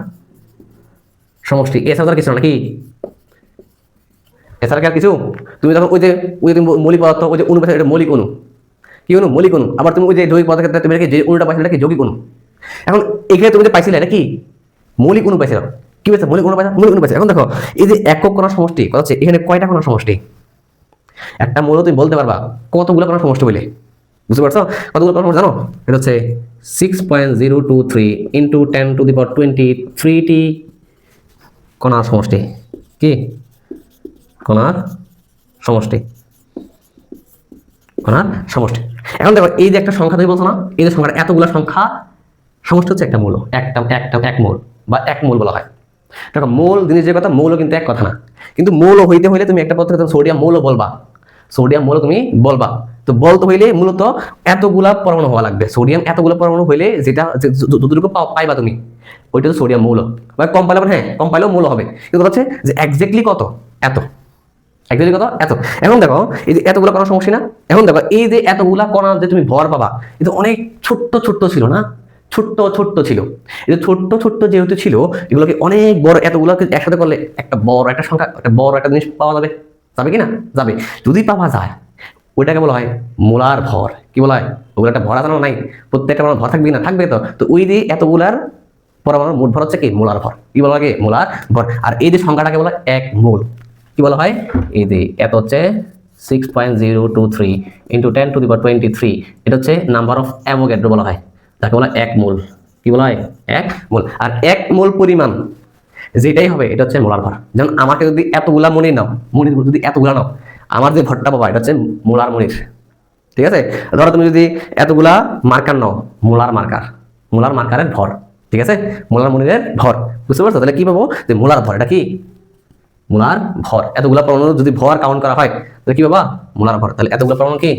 সমষ্টি, এছাড়া কিছু না, কি এছাড়া কি আর কিছু? তুমি যখন ওই যে মৌলিক পদার্থ, ওই যে অণু পাইছো, এটা মৌলিক অণু, কি অণু মৌলিক অণু, আবার তুমি ওই যে যৌগিক পদার্থের ক্ষেত্রে তুমি যে অণুটা পাইছিলে এটা কি যৌগিক অণু। এখন এখানে তুমি যে পাইছিলে এটা কি মৌলিক অণু পাইছিল, কি পাইছে মৌলিক অণু পাইছে, মৌলিক অণু পাইছে। এখন দেখো এই যে একক কণার সমষ্টি কথা হচ্ছে এখানে কয়টা কণার সমষ্টি, একটা মৌল তুমি বলতে পারবা কতগুলো কণার সমষ্টি বলে, বুঝতে পারছো? কতগুলো কণার সমষ্টি জানো? এটা হচ্ছে 6.023 ইন্টু 10⁻23টি কণার সমষ্টি, কি কণার সমষ্টি, কণার সমষ্টি। এখন দেখো এই যে একটা সংখ্যা তুমি বলছো না, এই যে সংখ্যাটা এতগুলো সংখ্যা সমষ্টি হচ্ছে একটা মৌল, এক মৌল বা এক মৌল বলা হয়। দেখো মৌল জিনিস যে কথা, মৌল কিন্তু এক কথা না, কিন্তু মৌল হইতে হইলে তুমি একটা পদার্থ সোডিয়াম মৌল বলবা, সোডিয়াম মৌল তুমি বলবা, তো বলতে হইলে মূলত এতগুলা পরমাণু হওয়া লাগবে, সোডিয়াম এতগুলো পরমাণু হইলে যেটা যতটুকু পাইবা তুমি ওইটা তো সোডিয়াম মৌল, বা কম পাইলে হ্যাঁ কম পাইলেও মৌল হবে, কিন্তু হচ্ছে যে এক্স্যাক্টলি কত, এত এক্স্যাক্টলি কত, এত। এখন দেখো এই যে এতগুলো কণা সমষ্টি না, এখন দেখো এই যে এতগুলা কণা যে তুমি ভর পাবা, এটা অনেক ছোট্ট ছোট্ট ছিল না, ছোট্ট ছোট্ট ছিল, এই যে ছোট্ট ছোট্ট যেহেতু ছিল এগুলোকে অনেক বড়, এতগুলোকে একসাথে করলে একটা বড় একটা সংখ্যা, একটা বড় একটা জিনিস পাওয়া যাবে, যাবে কি না যাবে, যদি পাওয়া যায় ওইটাকে বলা হয় মোলার ভর, কি বলা হয়, ওগুলো একটা ভর আছে না, নাই প্রত্যেকটা ভর থাকবে না, থাকবে তো, তো ওই যে এতগুলার পরমাণুর মোট ভর হচ্ছে কি মোলার ভর, কি বলা হয় মোলার ভর। আর এই যে সংখ্যাটাকে বলা হয় এক মোল, কি বলা হয়, এই যে এত হচ্ছে 6.023 ইন্টু 10⁻23, এটা হচ্ছে নাম্বার অফ অ্যাভোগাড্রো বলা হয়, যাকে বলা এক মোল, কি বলা হয় এক মোল। আর এক মোল পরিমাণ যেটাই হবে এটা হচ্ছে মোলার ভর। যেমন আমাকে যদি এতগুলা মণি নাও, মণির যদি এতগুলা নাও, আমার যে ভরটা পাবা এটা হচ্ছে মোলার মণির, ঠিক আছে? ধরো তুমি যদি এতগুলা মার্কার নাও, মোলার মার্কারের ভর, ঠিক আছে, মোলার মণিরের ভর, বুঝতে পারছো? তাহলে কি পাবো যে মোলার ভর, এটা কি মোলার ভর, এতগুলা পরমাণু যদি ভর কাউন্ট করা হয় তাহলে কি বাবা মোলার ভর। তাহলে এতগুলা পরমাণু কি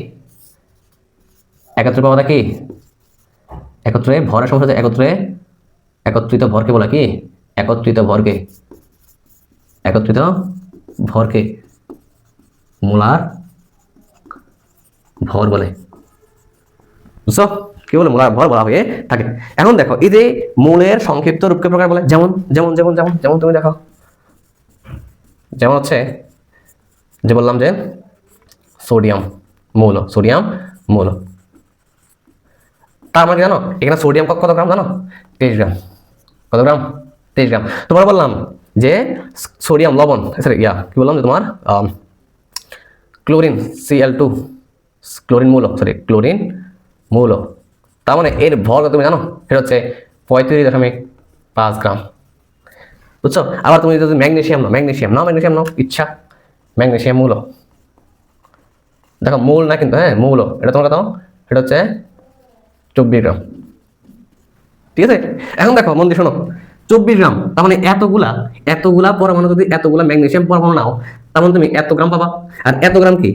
একত্রে পাওয়া, কি একত্রে ভরের সমস্যা, একত্রিত ভরকে বলা কি একত্রিত ভরকে মোলার ভর বলে, বুঝছো? কি বলে মোলার ভর বলা হয়ে থাকে। এখন দেখো এই যে মৌলের সংক্ষিপ্ত রূপকে প্রকার বলে, যেমন যেমন যেমন যেমন যেমন তুমি দেখো, যেমন হচ্ছে যে বললাম যে সোডিয়াম মৌল, তার মানে জানো এখানে সোডিয়াম কত গ্রাম জানো, 23 গ্রাম, কত গ্রাম 23 গ্রাম। তোমার বললাম যে সোডিয়াম লবণ, কি বললাম যে তোমার ক্লোরিন Cl2, ক্লোরিন মৌল, মৌল, তার মানে এর ভর তুমি জানো, সেটা হচ্ছে 35.5 গ্রাম। বুঝছো? আবার তুমি যদি ম্যাগনেসিয়াম নাও, ম্যাগনেসিয়াম নাও ইচ্ছা, ম্যাগনেসিয়াম মৌল, দেখো মৌল না কিন্তু, হ্যাঁ মৌল, এটা তোমার কথা, এটা হচ্ছে 24 গ্রাম। ঠিক আছে, এখন দেখো মন দিয়ে শোনো, 24 গ্রাম, তার মানে এতগুলা পরমাণু, যদি এতগুলা ম্যাগনেসিয়াম পরমাণু নাও, তার মানে তুমি এত গ্রাম পাবা। আর এত গ্রাম কি?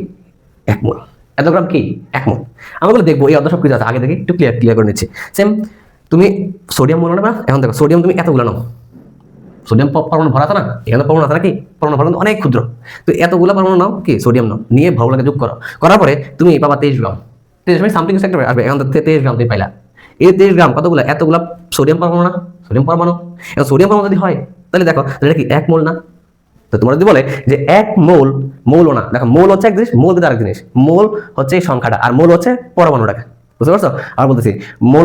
1 মোল। এত গ্রাম কি? 1 মোল। আমরা দেখবো এই অর্ধ সব কিছু আছে, আগে থেকে একটু ক্লিয়ার করে নিচ্ছি। সেম তুমি সোডিয়াম মৌল না, এখন দেখো সোডিয়াম তুমি এতগুলো নাও, সোডিয়াম পরমাণু ভরা আছে না, এখানে পরমাণু আছে নাকি, পরমাণু ভরা অনেক ক্ষুদ্র, তো এতগুলো পরমাণু নাও, কি সোডিয়াম নাও, নিয়ে ভরগুলোকে যোগ করো, করার পরে তুমি পাবা 23 গ্রাম, 23 সামথিং সেক্টর আসবে, এখন 23 গ্রাম তুমি পাইলা। এই 23 গ্রাম কতগুলো? এতগুলা সোডিয়াম পরমাণু না, সোডিয়াম পরমাণু। এখন সোডিয়াম পরমাণু যদি হয়, তাহলে দেখো এটা কি 1 মোল না? তো তোমরা যদি বলে যে 1 মোল, মৌল না, দেখো মোল হচ্ছে এক জিনিস, মোল কিন্তু আরেক জিনিস। মোল হচ্ছে এই সংখ্যাটা, আর মোল হচ্ছে পরমাণুটাকে, বুঝতে পারছো? আর বলতেছি মোল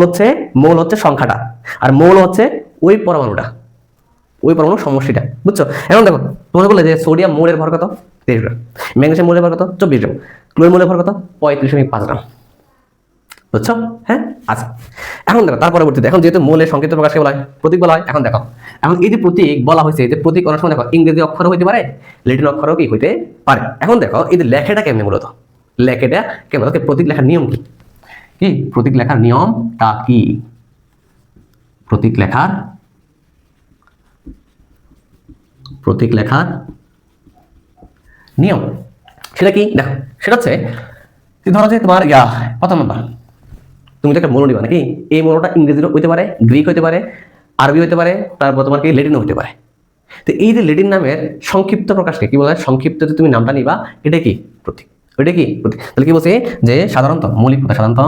হচ্ছে সংখ্যাটা, আর মোল হচ্ছে ওই পরমাণুটা, ওই পরমাণু সমষ্টিটা, বুঝছো? এখন দেখো তোমাকে বলে যে সোডিয়াম মৌলের ভর কত? 23 গ্রাম, ম্যাগনেসিয়াম মৌলের ভর কত? 24 গ্রাম, ক্লোরিন মৌলের ভর কত? 35.5 গ্রাম, বুঝছো? হ্যাঁ, আচ্ছা। এখন দেখো তার পরবর্তীতে, এখন যেহেতু মৌলের সংক্ষিপ্ত প্রকাশকে বলা হয় প্রতীক বলা হয়, এখন দেখো, এখন এই যে প্রতীক বলা হয়েছে, যে প্রতীক অনেক সময় দেখো ইংরেজি অক্ষর হইতে পারে, ল্যাটিন অক্ষরও কি হইতে পারে। এখন দেখো এই যে লেখাটা কেমনে, মূলত লেখাটা কেমন, প্রতীক লেখার নিয়ম কি? কি প্রতীক লেখার নিয়মটা কি? প্রতীক লেখার নিয়ম সেটা কি? দেখো সেটা হচ্ছে, ধরো যে তোমার প্রথম নাম্বার, তুমি তো একটা মৌল নিবা নাকি, এই মৌলটা ইংরেজিরও হইতে পারে, গ্রিক হইতে পারে, আরবি হইতে পারে, তারপর তোমার কি ল্যাটিনও হইতে পারে। তো এই যে ল্যাটিন নামের সংক্ষিপ্ত প্রকাশকে কি বলা হয়? সংক্ষিপ্ত যে তুমি নামটা নিবা, এটা কি? প্রতীক। ওইটা কি? প্রতীক। তাহলে কি বলছে যে সাধারণত মৌলিক কথা, সাধারণত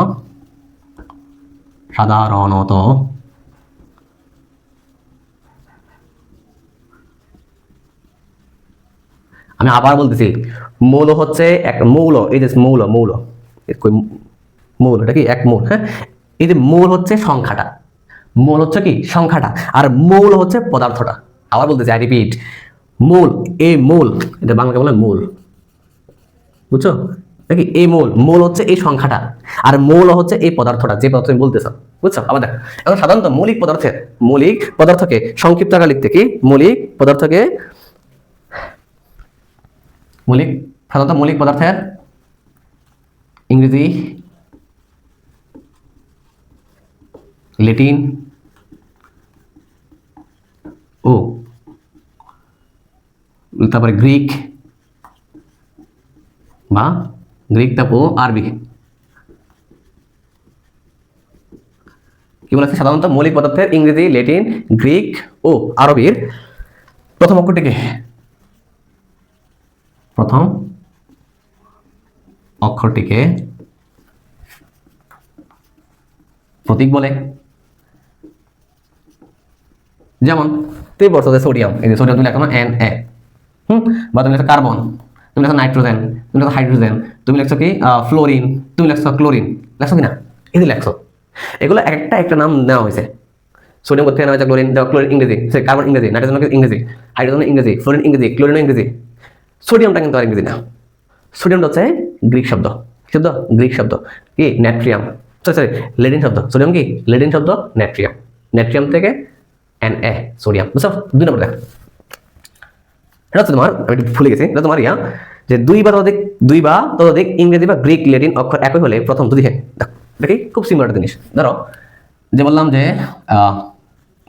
আমি আবার বলতেছি, মৌল হচ্ছে এক মৌল, এই যে মৌল এটা কি? 1 মৌল। হ্যাঁ, এই যে মৌল হচ্ছে সংখ্যাটা, মৌল হচ্ছে কি? সংখ্যাটা, আর মৌল হচ্ছে পদার্থটা। আবার বলতেছি, আই রিপিট, মৌল, এই মৌল, এটা বাংলাকে বলে মৌল, বুঝছো নাকি? এই মৌল হচ্ছে এই সংখ্যাটা, আর মৌল হচ্ছে এই পদার্থটা, যে পদার্থ তুমি বলতেছ, বুঝছো? আবার দেখো, এখন সাধারণত মৌলিক পদার্থকে সংক্ষিপ্ত আকারে লিখতে কি? সাধারণত মৌলিক পদার্থের ইংরেজি, ল্যাটিন ও তারপরে গ্রিক, তারপর আরবি, কি বলেছে? সাধারণত মৌলিক পদার্থের ইংরেজি, ল্যাটিন, গ্রিক ও আরবির প্রথম অক্ষরটিকে প্রতীক বলে। যেমন তুমি বলছো যে সোডিয়াম, এই যে সোডিয়াম তুমি লেখো না Na, বা তুমি লেখো কার্বন, তুমি লেখো নাইট্রোজেন, তুমি লেখো হাইড্রোজেন, তুমি লেখছো কি ফ্লোরিন, তুমি লেখছো ক্লোরিন, লেখছো কিনা? এই যে লেখছো, এগুলো একটা নাম নেওয়া হয়েছে। সোডিয়াম কোথা থেকে নেওয়া হয়েছে? ক্লোরিন, দেখো ক্লোরিন ইংরেজি, কার্বন ইংরেজি, নাইট্রোজেন ইংরেজি, হাইড্রোজেন ইংরেজি, ফ্লোরিন ইংরেজি, ক্লোরিন ইংরেজি। সোডিয়ামটা কিন্তু আর ইংরেজি না, সোডিয়ামটা হচ্ছে গ্রিক শব্দ, গ্রিক শব্দ কি? ন্যাট্রিয়াম, সরি লেডিন শব্দ, সোডিয়াম কি? লেডিন শব্দ, ন্যাট্রিয়াম থেকে Na, সোডিয়াম, বুঝছো? 2 নম্বর দেখো, এটা হচ্ছে তোমার, আমি একটু ভুলে গেছি, এটা তোমার যে দুই বা ততোধিক ইংরেজি বা গ্রিক, ল্যাটিন অক্ষর একই হলে প্রথম দুটি দেখো, দেখি খুব সিমিলার একটা জিনিস। ধরো যে বললাম যে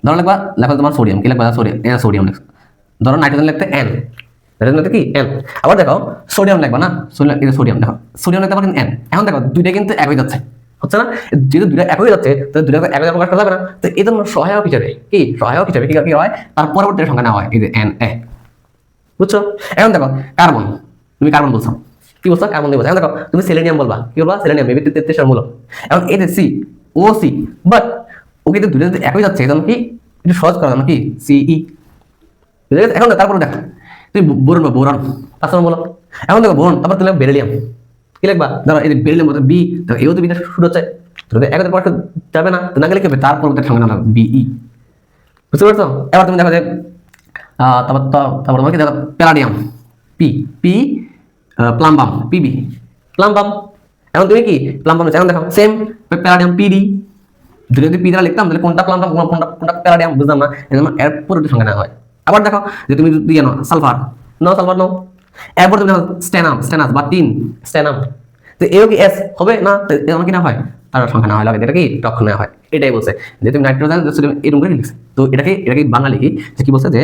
ধরো লেখা তোমার সোডিয়াম, কি লেখবা? সোডিয়াম লেখো। ধরো নাইট্রোজেন লিখতে N, নাইট্রোজেন লিখতে কি? N। আবার দেখো সোডিয়াম লিখবা না, সোডিয়াম দেখো, সোডিয়াম লিখতে পারো N। এখন দেখো দুইটা কিন্তু একই যাচ্ছে, হচ্ছে না? যেহেতু দুইটা একই যাচ্ছে, তাহলে দুইটা একই প্রকাশ করা যাবে না, তো এই জন্য সহায়ক হিসাবে কি হয়? তার পরবর্তী সংখ্যা নেওয়া হয়, এই যে Na, বুঝছো? এখন দেখো কার্বন, তুমি কার্বন বলছো, কি বলছো? কার্বন দিয়ে বলছো। এখন দেখো তুমি সেলেনিয়াম বলবা, কি বলবা? সেলেনিয়াম, মেবি 33 মূলক। এখন এই যে COC, বাট ও কিন্তু দুইটা যদি একই যাচ্ছে, তখন কি একটু সহজ করা যাবে কি? CE, বুঝে গেছে? এখন তারপরে দেখো তুমি বোরন 5 নম্বর বলো। এখন দেখো বোরন, তারপর তুমি বেরিলিয়াম, কি লিখবা? ধরো এই যে বেরিলিয়াম বলতে বি, দেখো এও তো বিটা শুরু হচ্ছে, যদি একদের পর যাবে না, তো না গেলে কি হবে? তারপর সঙ্গে নাম BE, বুঝতে পারছো? এবার তুমি দেখো যে তারপর তোমার কি palladium, P, plumbum, PB, plumbum. এখন তুমি কি প্লাম্বাম এখন দেখো সেম প্যারাডিয়াম পিডি, যদি পি দ্বারা লিখতাম তাহলে কোনটা প্লাম্বাম কোনটা প্যারাডিয়াম বুঝলাম না, এর পরবর্তী সংখ্যা নেওয়া হয়। আবার দেখো যে তুমি যদি জানো সালফার, নো সালফার নো, এরপর তুমি স্টেনাম স্টেনাস বা তিন স্টেনাম, তো এও কি এস হবে না, এমন কি না হয় তার সংখ্যা না হয় লাগে, এটা কি টক নেওয়া হয়। এটাই বলছে যে তুমি নাইট্রোজেন এরকম করে লিখছে। তো এটাকে বাংলা লিখি যে কি বলছে যে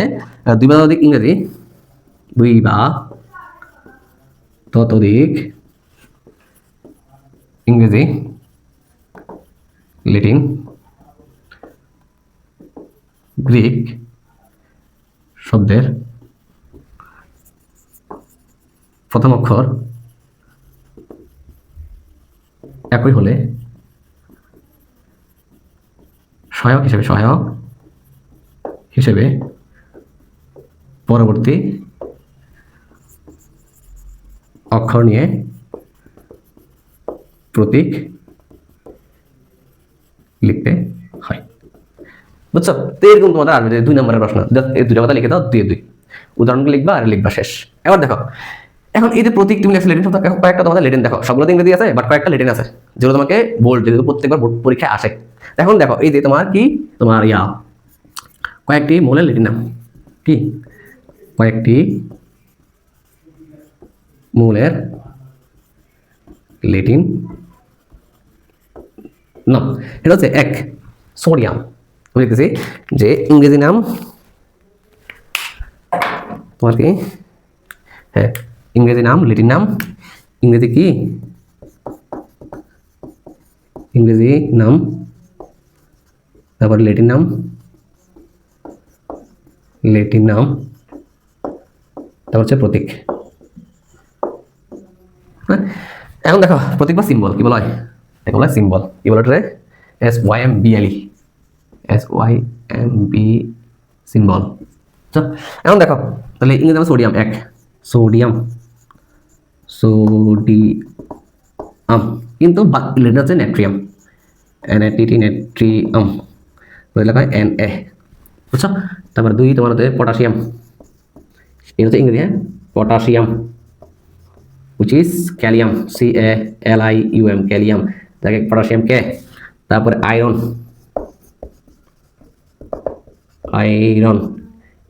দুই বা ততোধিক ইংরেজি, দুই বা ততোধিক ইংরেজি, ল্যাটিন, গ্রিক শব্দের প্রথম অক্ষর একই হলে সহায়ক হিসেবে পরবর্তী অক্ষর নিয়ে প্রতীক লিখতে হয়। বুঝছো? তো এরকম তোমাদের আসবে যে 2 নম্বরের প্রশ্ন, এই দুটো কথা লিখে দাও, 2 উদাহরণগুলো লিখবা আর লিখবা শেষ। এবার দেখো এখন এই যে প্রতীক তুমি লিখছো লেটিন শব্দ, কয়েকটা তোমাদের লেটিন দেখো, সবগুলো ইংরেজি আছে বাট কয়েকটা লেটিন আছে যেগুলো তোমাকে বোল্ড, যেগুলো প্রত্যেকবার বোর্ড পরীক্ষায় আসে। এখন দেখো এই যে তোমার কি তোমার কয়েকটি মৌলের লেটিন নাম কি, কয়েকটি মৌলের লেটিন নাম, এটা হচ্ছে এক সোডিয়াম। আমি লিখতেছি যে ইংরেজি নাম তোমার কি, হ্যাঁ ইংরেজি নাম লেটিন নাম, ইংরেজি কি ইংরেজি নাম, তারপর লেটিন নাম তারপর হচ্ছে প্রতীক। হ্যাঁ এখন দেখো প্রতীক বা সিম্বল কি বলা হয়, এটা বলা হয় সিম্বল, কি বলা হয় SYMBLE, SYMB সিম্বল। এখন দেখো তাহলে ইংরেজি নাম সোডিয়াম এক, সোডিয়াম কিন্তু লেটিন হচ্ছে নেট্রিয়াম, NATT নেট্রিয়াম, লেখা হয় Na, বুঝছো? তারপর 2 তোমার হচ্ছে পটাশিয়াম, এটা হচ্ছে ইংরেজি, হ্যাঁ পটাশিয়াম, which is ক্যালিয়াম, CALIUM ক্যালিয়াম, যাকে পটাশিয়াম কে। তারপরে আয়রন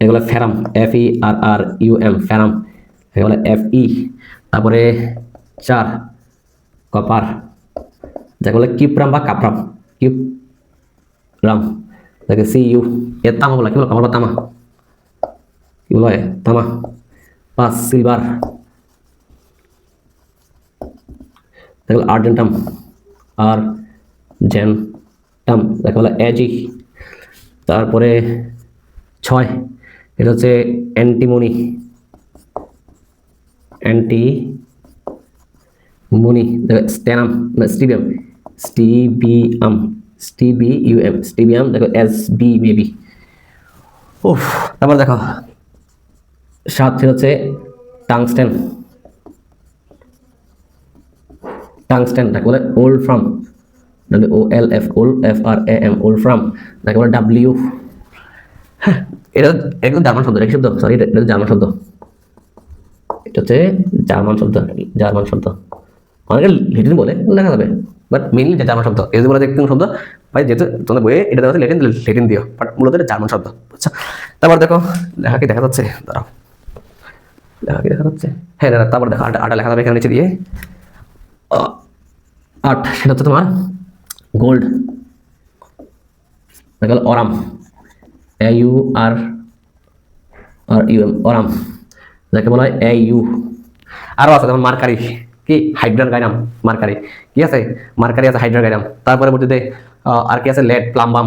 এগুলো ফেরাম, FERRUM ফেরাম, এগুলো FE। তারপরে 4 কপার, যেগুলো কিউপ্রাম বা কাপ্রাম, কিউপ্রাম যাকে CU, এর তামা বলা, কি বলো কপার বা তামা, কি বলা হয় তামা। 5 সিলভার, যেগুলো আর্জেন্টাম যাকে বলা AG। তারপরে 6 এটা হচ্ছে অ্যান্টিমনি, স্টেনাম না স্টিবিয়াম দেখো SB মেবি। উফ, তারপর দেখো 7 হচ্ছে টাংস্টেন, যাকে বলে ওলফ্রাম, WOLFRAM ওলফ্রাম, যাকে বলে W। হ্যাঁ এটা একদম জার্মান শব্দ, এটা শব্দ সরি, এটা জার্মান শব্দ, এটা হচ্ছে জার্মান শব্দ অনেকে লেটিন বলে লেখা যাবে, বাট মেইনলি জার্মান শব্দ। এই বলে দেখতে শব্দ ভাই, যেহেতু তোমাদের বইয়ে এটা দেওয়া লেটিন, লেটিন দিও, বাট মূলত এটা জার্মান শব্দ। আচ্ছা তারপর দেখো লেখা কি দেখা যাচ্ছে, দাঁড়াও লেখা কি দেখা যাচ্ছে, হ্যাঁ দাঁড়া, তারপর দেখো আটা লেখা যাবে এখানে নিচে দিয়ে 8, সেটা হচ্ছে তোমার গোল্ড, অরাম, AURUM অরাম, যাকে বলা হয় AU। আরো আছে যেমন মার্কারি, কি হাইড্রোগাইনাম, মার্কারি কি আছে, মার্কারি আছে, হাইড্রোগাইনাম। তারপরে মধ্যে আর কি আছে লেড, প্লাম্বাম,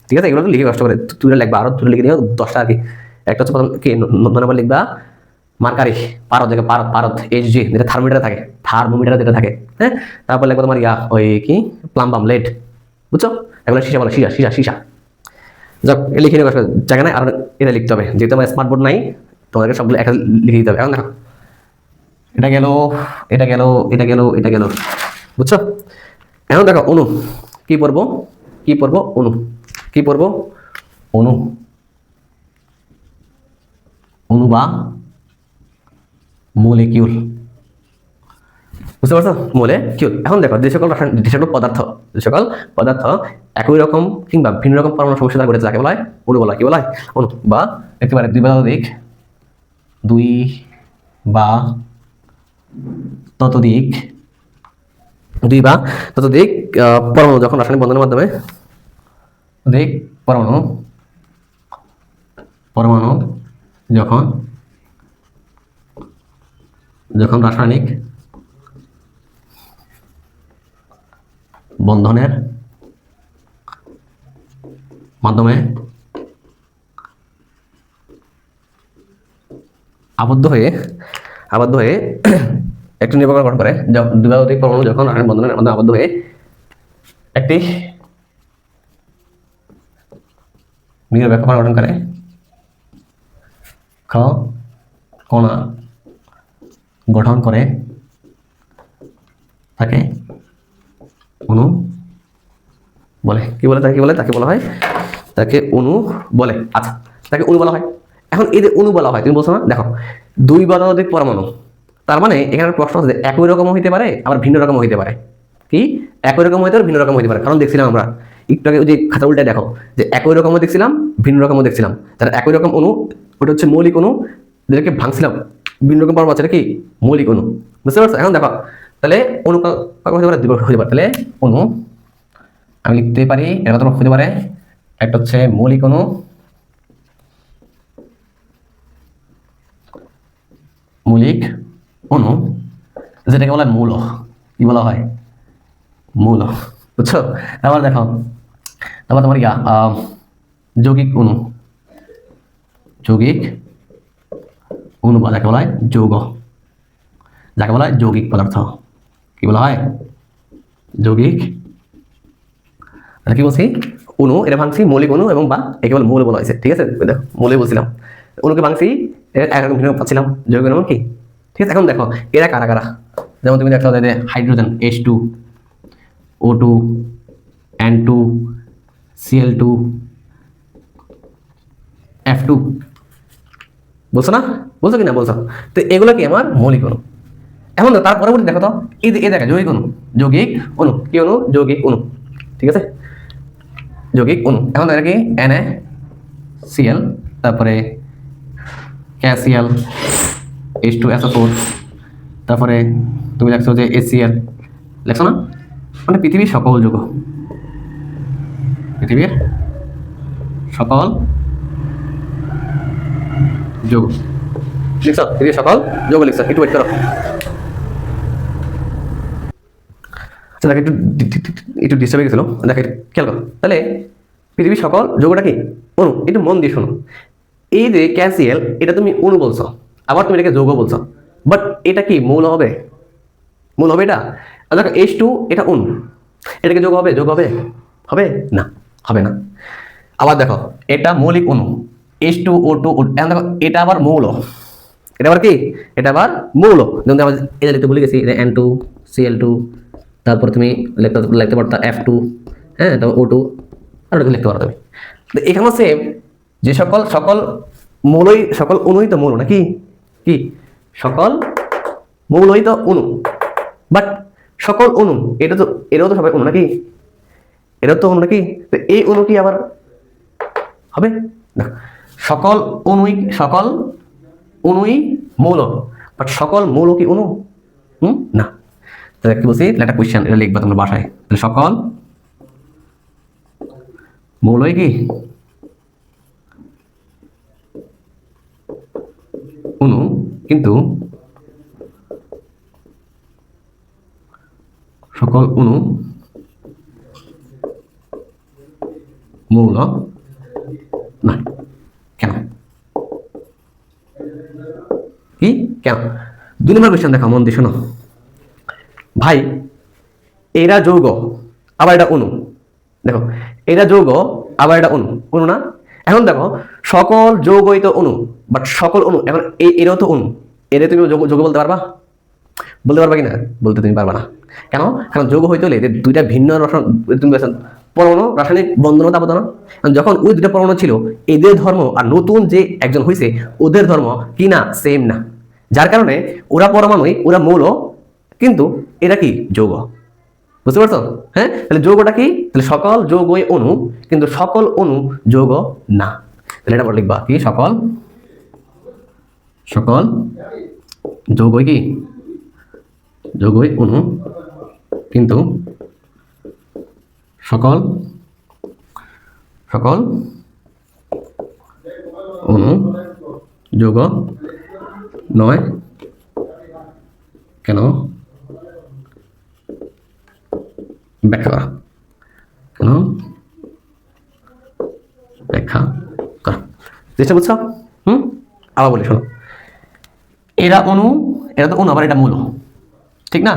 ঠিক আছে, এগুলো তো লিখে কষ্ট করে তুলে লিখবা, আরো তুলে লিখে নিও 10টা আর কি। একটা হচ্ছে প্রথম কি 9 নম্বর লিখবা মার্কারি, পারদ, দেখে পারদ HG, যেটা থার্মোমিটার যেটা থাকে, হ্যাঁ। তারপর লিখবো তোমার ওই কি প্লাম্বাম, লেড, বুঝছো, এগুলো সীসা বলে, সীসা। যাক লিখে নিও কষ্ট জায়গা নাই, আর এটা লিখতে হবে, যেহেতু আমার স্মার্ট বোর্ড নাই তোমাদেরকে সবগুলো একটা লিখে দিতে হবে। এখন দেখো এটা গেল, বুঝছো? এখন দেখো অণু কি পড়বো, অণু বা মলিকিউল। বুঝতে পারছো? মৌলে কি হলো? এখন দেখো যে সকল রাসায়নিক যে সকল পদার্থ একই রকম কিংবা ভিন্ন রকম পরমাণু সমস্যা দ্বারা গঠিত, যাকে বলা হয় অণু বলা হয়। কি বলা হয়? অণু। বা দেখতে পারে দুই বা ততোধিক পরমাণু যখন রাসায়নিক বন্ধনের মাধ্যমে পরমাণু যখন রাসায়নিক বন্ধনের মাধ্যমে আবদ্ধ হয়ে একটি নির্বাচন গঠন করে, দুই বা অধিক পরমাণু যখন রাসায়নিক বন্ধনের মাধ্যমে আবদ্ধ হয়ে একটি নিরপেক্ষ কণা গঠন করে, কণা গঠন করে তাকে অণু বলে। কি বলে? তাকে বলা হয়, তাকে অণু বলে। আচ্ছা, তাকে অণু বলা হয়। এখন এই যে অণু বলা হয়, তুমি বলছো না, দেখো দুই বা ততোধিক পরমাণু, তার মানে এখানে প্রশ্ন হচ্ছে একই রকম হইতে পারে আবার ভিন্ন রকম হইতে পারে। কি? একই রকম হইতে পারে, ভিন্ন রকম হইতে পারে। কারণ দেখছিলাম আমরা একটু আগে যে খাতা উল্টায় দেখো যে একই রকমও দেখছিলাম, ভিন্ন রকমও দেখছিলাম। তাহলে একই রকম অণু ওটা হচ্ছে মৌলিক অণু, যেটাকে ভাঙছিলাম ভিন্ন রকম পরমাণু আছে, কি মৌলিক অণু। বুঝতে পারছো? এখন দেখো তাহলে অণু হতে পারে, দুই হতে পারে। তাহলে অণু আমি লিখতে পারি এর মতো হতে পারে, একটা হচ্ছে মৌলিক অণু, যেটাকে বলা হয় মৌল। কি বলা হয়? মৌল। বুঝছো? তারপর দেখো, তারপর তোমার যৌগিক অণু বা যাকে বলা হয় যৌগ, যাকে বলা হয় যৌগিক পদার্থ। কি বলা হয়? যৌগিক। কি বলছি? অণু, এটা ভাঙছি মৌলিক অণু এবং বা একে বলে মৌল বলা হয়েছে। ঠিক আছে, দেখো মৌলে বলছিলাম, অণুকে ভাঙছি একরকম ভিন্ন পাচ্ছিলাম, যৌগিক অণু কি। ঠিক আছে, এখন দেখো এরা কারা কারা। যেমন তুমি দেখো যে hydrogen H2O2 N2 Cl2 F2, বলছো না? বলছো কি না? বলছো। তো এগুলো কি আমার মৌলিক অণু। এখন তার পরবর্তী দেখো তো, এই দেখা যৌগিক অণু, কি অণু? যৌগিক অণু। ঠিক আছে, যৌগিক অণু। এখন দেখা কি NaCl, তারপরে KCl, H2SO4, তারপরে তুমি দেখছো যে ACl, লেখছো না? মানে পৃথিবীর সকল যৌগ, পৃথিবীর সকল যৌগ লিখছো, পৃথিবীর সকল যৌগ লিখছো। একটু ওয়েট করো। আচ্ছা দেখ, একটু ডিস্টার্ব হয়ে গেছিল, দেখ খেয়াল করো। তাহলে পৃথিবীর সকল যৌগটা কি? অণু। একটু মন দিয়ে শোনো, এই যে ক্যালসিয়াল, এটা তুমি অণু বলছো, আবার তুমি এটাকে যৌগ বলছো, বাট এটা কি মৌল হবে? মৌল হবে এটা? দেখো H2 এটা অণু, এটাকে যৌগ হবে? হবে না, হবে না। আবার দেখো এটা মৌলিক অণু H2O2, দেখো এটা আবার মৌল, এটা আবার কি? এটা আবার মৌল। যেমন আমরা এটা লিখতে ভুলে গেছি, N2Cl2, তারপর তুমি লিখতে পারতা F2, হ্যাঁ, তারপর O2, আর লিখতে পারো তুমি। এখানে সেম, যে সকল মৌলই, সকল অণুই তো মৌল নাকি? কি সকল মৌলই তো অণু, বাট সকল অণু এটাও তো সবাই অণু নাকি? এটাও তো অণু নাকি? তো এই অণু কি আবার হবে না? সকল অণুই মৌল, বাট সকল মৌল কি অণু? না। তাহলে কি বলছি, একটা কোয়েশ্চেন, এটা লিখবা তোমরা বাসায়। তাহলে সকল মৌলই কি অণু, কিন্তু সকল অণু মৌল না। কেন? কি কেন? 2 নম্বর কোয়েশ্চেন দেখো, মন দিয়ে শোনো ভাই। এরা যৌগ আবার এটা অণু, দেখো এটা যৌগ আবার এটা অণু না? এখন দেখো সকল যৌগই তো অণু, বাট সকল অণু, এখন এরাও তো অণু, এরা তুমি যৌগ বলতে পারবা কিনা? বলতে তুমি পারবা না। কেন? কারণ যৌগ হইতে হলে দুইটা ভিন্ন পরমাণু রাসায়নিক বন্ধন আবদ্ধ না। যখন ওই দুটা পরমাণু ছিল, এদের ধর্ম আর নতুন যে একজন হয়েছে ওদের ধর্ম কি না? সেম না। যার কারণে ওরা পরমাণুই, ওরা মৌল, কিন্তু এরা কি যৌগ, বুঝতে পারছো? হ্যাঁ, তাহলে যৌগটা কি? তাহলে সকল যৌগই অণু, কিন্তু সকল অণু যৌগ না। তাহলে এটা লিখবা কি, সকল সকল যৌগই কি, যৌগই অণু, কিন্তু সকল সকল অণু যৌগ নয়। কেন? ব্যাখ্যা করা। কেন? ব্যাখ্যা করা। চেষ্টা বুঝছো? আবার বলি শোনো, এরা অণু, এরা তো অণু, আবার এটা মূল, ঠিক না?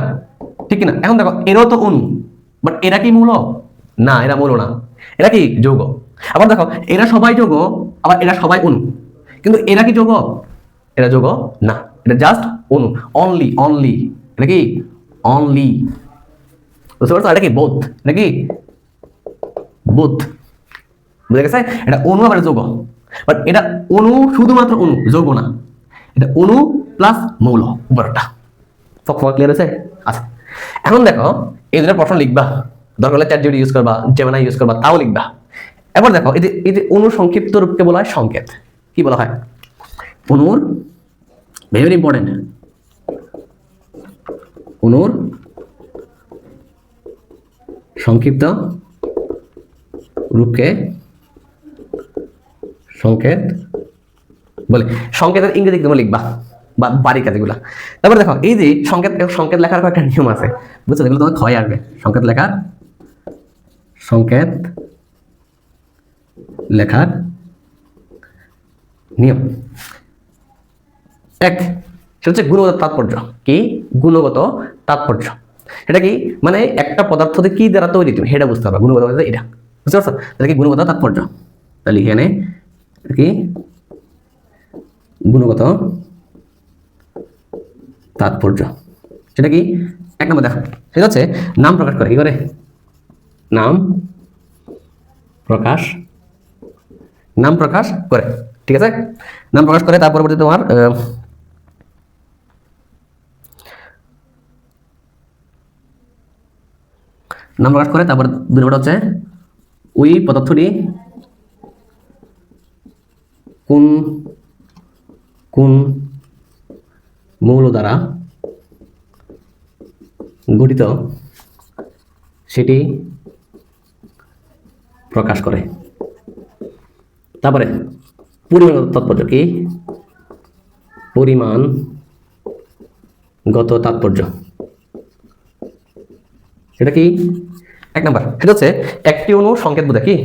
ঠিক কিনা? এখন দেখো, এরাও তো অণু, বাট এরা কি মূল? না, এরা মূল না, এরা কি যৌগ। আবার দেখো, এরা সবাই যৌগ, আবার এরা সবাই অণু, কিন্তু এরা কি যৌগ? এরা যৌগ না, এটা জাস্ট অণু, অনলি অনলি। এটা কি? অনলি, বুঝতে পারছো? এটা কি? বোথ। এটা কি? বোথ, বুঝে গেছে? এটা অণু আবার যৌগ, বাট এটা অণু, শুধুমাত্র অণু, যৌগ না। এটা অণু প্লাস মৌল, উপরটা। সব ক্লিয়ার হয়েছে? আচ্ছা, এখন দেখো এই দুটো প্রশ্ন লিখবা, দরকার হলে চ্যাটজিপিটি ইউজ করবা, জেমিনাই ইউজ করবা, তাও লিখবা। এবার দেখো, এই যে অণুর সংক্ষিপ্ত রূপকে বলা হয় সংকেত। কি বলা হয়? অণুর, ভেরি ইম্পর্টেন্ট, অণুর সংক্ষিপ্ত রূপকে সংকেত বলে। সংকেতের ইংরেজি তুমি লিখবা, বা বাড়ি কাজগুলা। তারপরে দেখো, এই যে সংকেত লেখার কয়েকটা নিয়ম আছে, বুঝছো? এগুলো তোমার ক্ষয় আসবে। সংকেত লেখার নিয়ম এক, সেটা হচ্ছে গুণগত তাৎপর্য। কি? গুণগত তাৎপর্য। এটা কি? মানে একটা পদার্থতে কি দ্বারা তৈরি, তুমি সেটা বুঝতে পারবে। গুণগত এটা, বুঝতে পারছো? তাহলে কি গুণগত তাৎপর্য? তাহলে এখানে কি গুণগত তাৎপর্য, সেটা কি? এক নম্বর দেখো, সেটা হচ্ছে নাম প্রকাশ করে। কি করে? নাম প্রকাশ করে, ঠিক আছে? নাম প্রকাশ করে, তার পরবর্তী তোমার নাম প্রকাশ করে, তারপর দুই নম্বরটা হচ্ছে ওই পদার্থটি কোন মৌল দ্বারা গঠিত সেটি প্রকাশ করে। তারপরে পরিমাণগত তাৎপর্য। কি? পরিমাণগত তাৎপর্য, সেটা কি? এক নাম্বার, সেটা হচ্ছে একটি অণু সংকেত বোঝায়। কি?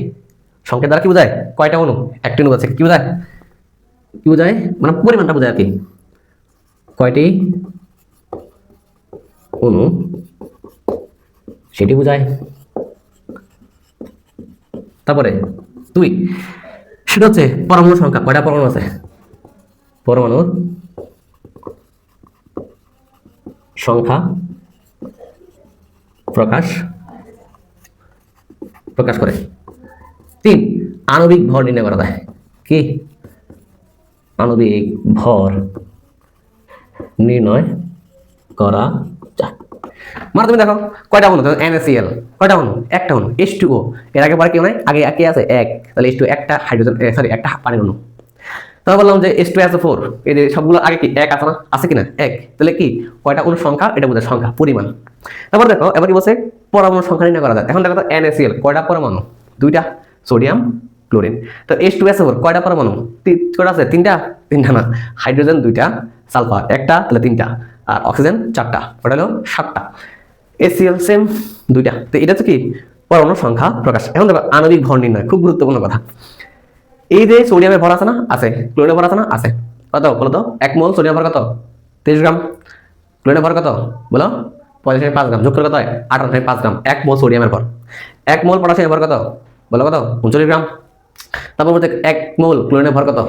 সংকেত দ্বারা কি বোঝায়? কয়টা অণু? একটি অণু আছে, কি বোঝায়? কি বোঝায়? মানে পরিমাণটা বোঝায় আর কি, কয়টি অণু সেটি বোঝায়। তারপরে দুই, সেটা হচ্ছে পরমাণু সংখ্যা। কয়টা পরমাণু আছে? পরমাণুর সংখ্যা প্রকাশ করে। তিন, আণবিক ভর নির্ণয় করা যায়। কি? আণবিক ভর নির্ণয় করা যায়। মানে তুমি দেখো কয়টা অণু, NaCl কয়টা অণু? একটা অণু। H2O, এর আগে পরে কেউ নাই, আগে কে আছে? এক। তাহলে H2 একটা হাইড্রোজেন, সরি একটা পানির অণু। তাহলে বললাম যে H2SO4, এই যে সবগুলো আগে কি এক আছে না? আছে কিনা? এক। তাহলে কি কয়টা অণুর সংখ্যা? এটা বোঝায় সংখ্যা, পরিমাণ। তারপর দেখো, এবার কি বলছে? পরমাণু সংখ্যা নির্ণয় করা যায়। এখন দেখো তো NaCl কয়টা পরমাণু? দুইটা, সোডিয়াম ক্লোরিন। তো H2SO4 কয়টা পরমাণু? কয়টা আছে? তিনটা না, হাইড্রোজেন দুইটা, সালফার একটা, তাহলে তিনটা, আর অক্সিজেন চারটা, ওটা হলো সাতটা। HCl সেম দুইটা। তো এটা হচ্ছে কি পরমাণু সংখ্যা প্রকাশ। এখন দেখো আণবিক ভর নির্ণয়, খুব গুরুত্বপূর্ণ কথা। এই যে সোডিয়ামের ভর আছে না? আছে। ক্লোরিনের ভর আছে না? আছে। কত বলো তো? 1 মোল সোডিয়াম ভর কত? 23 গ্রাম। ক্লোরিনের ভর কত বলো? 45.5 গ্রাম। যোগ করে কত হয়? 58.5 গ্রাম। 1 মোল সোডিয়ামের ভর। 1 মোল পটাশিয়ামের ভর কত বলো? কত? 39 গ্রাম। তারপর বলতে 1 মোল ক্লোরিনের ভর কত?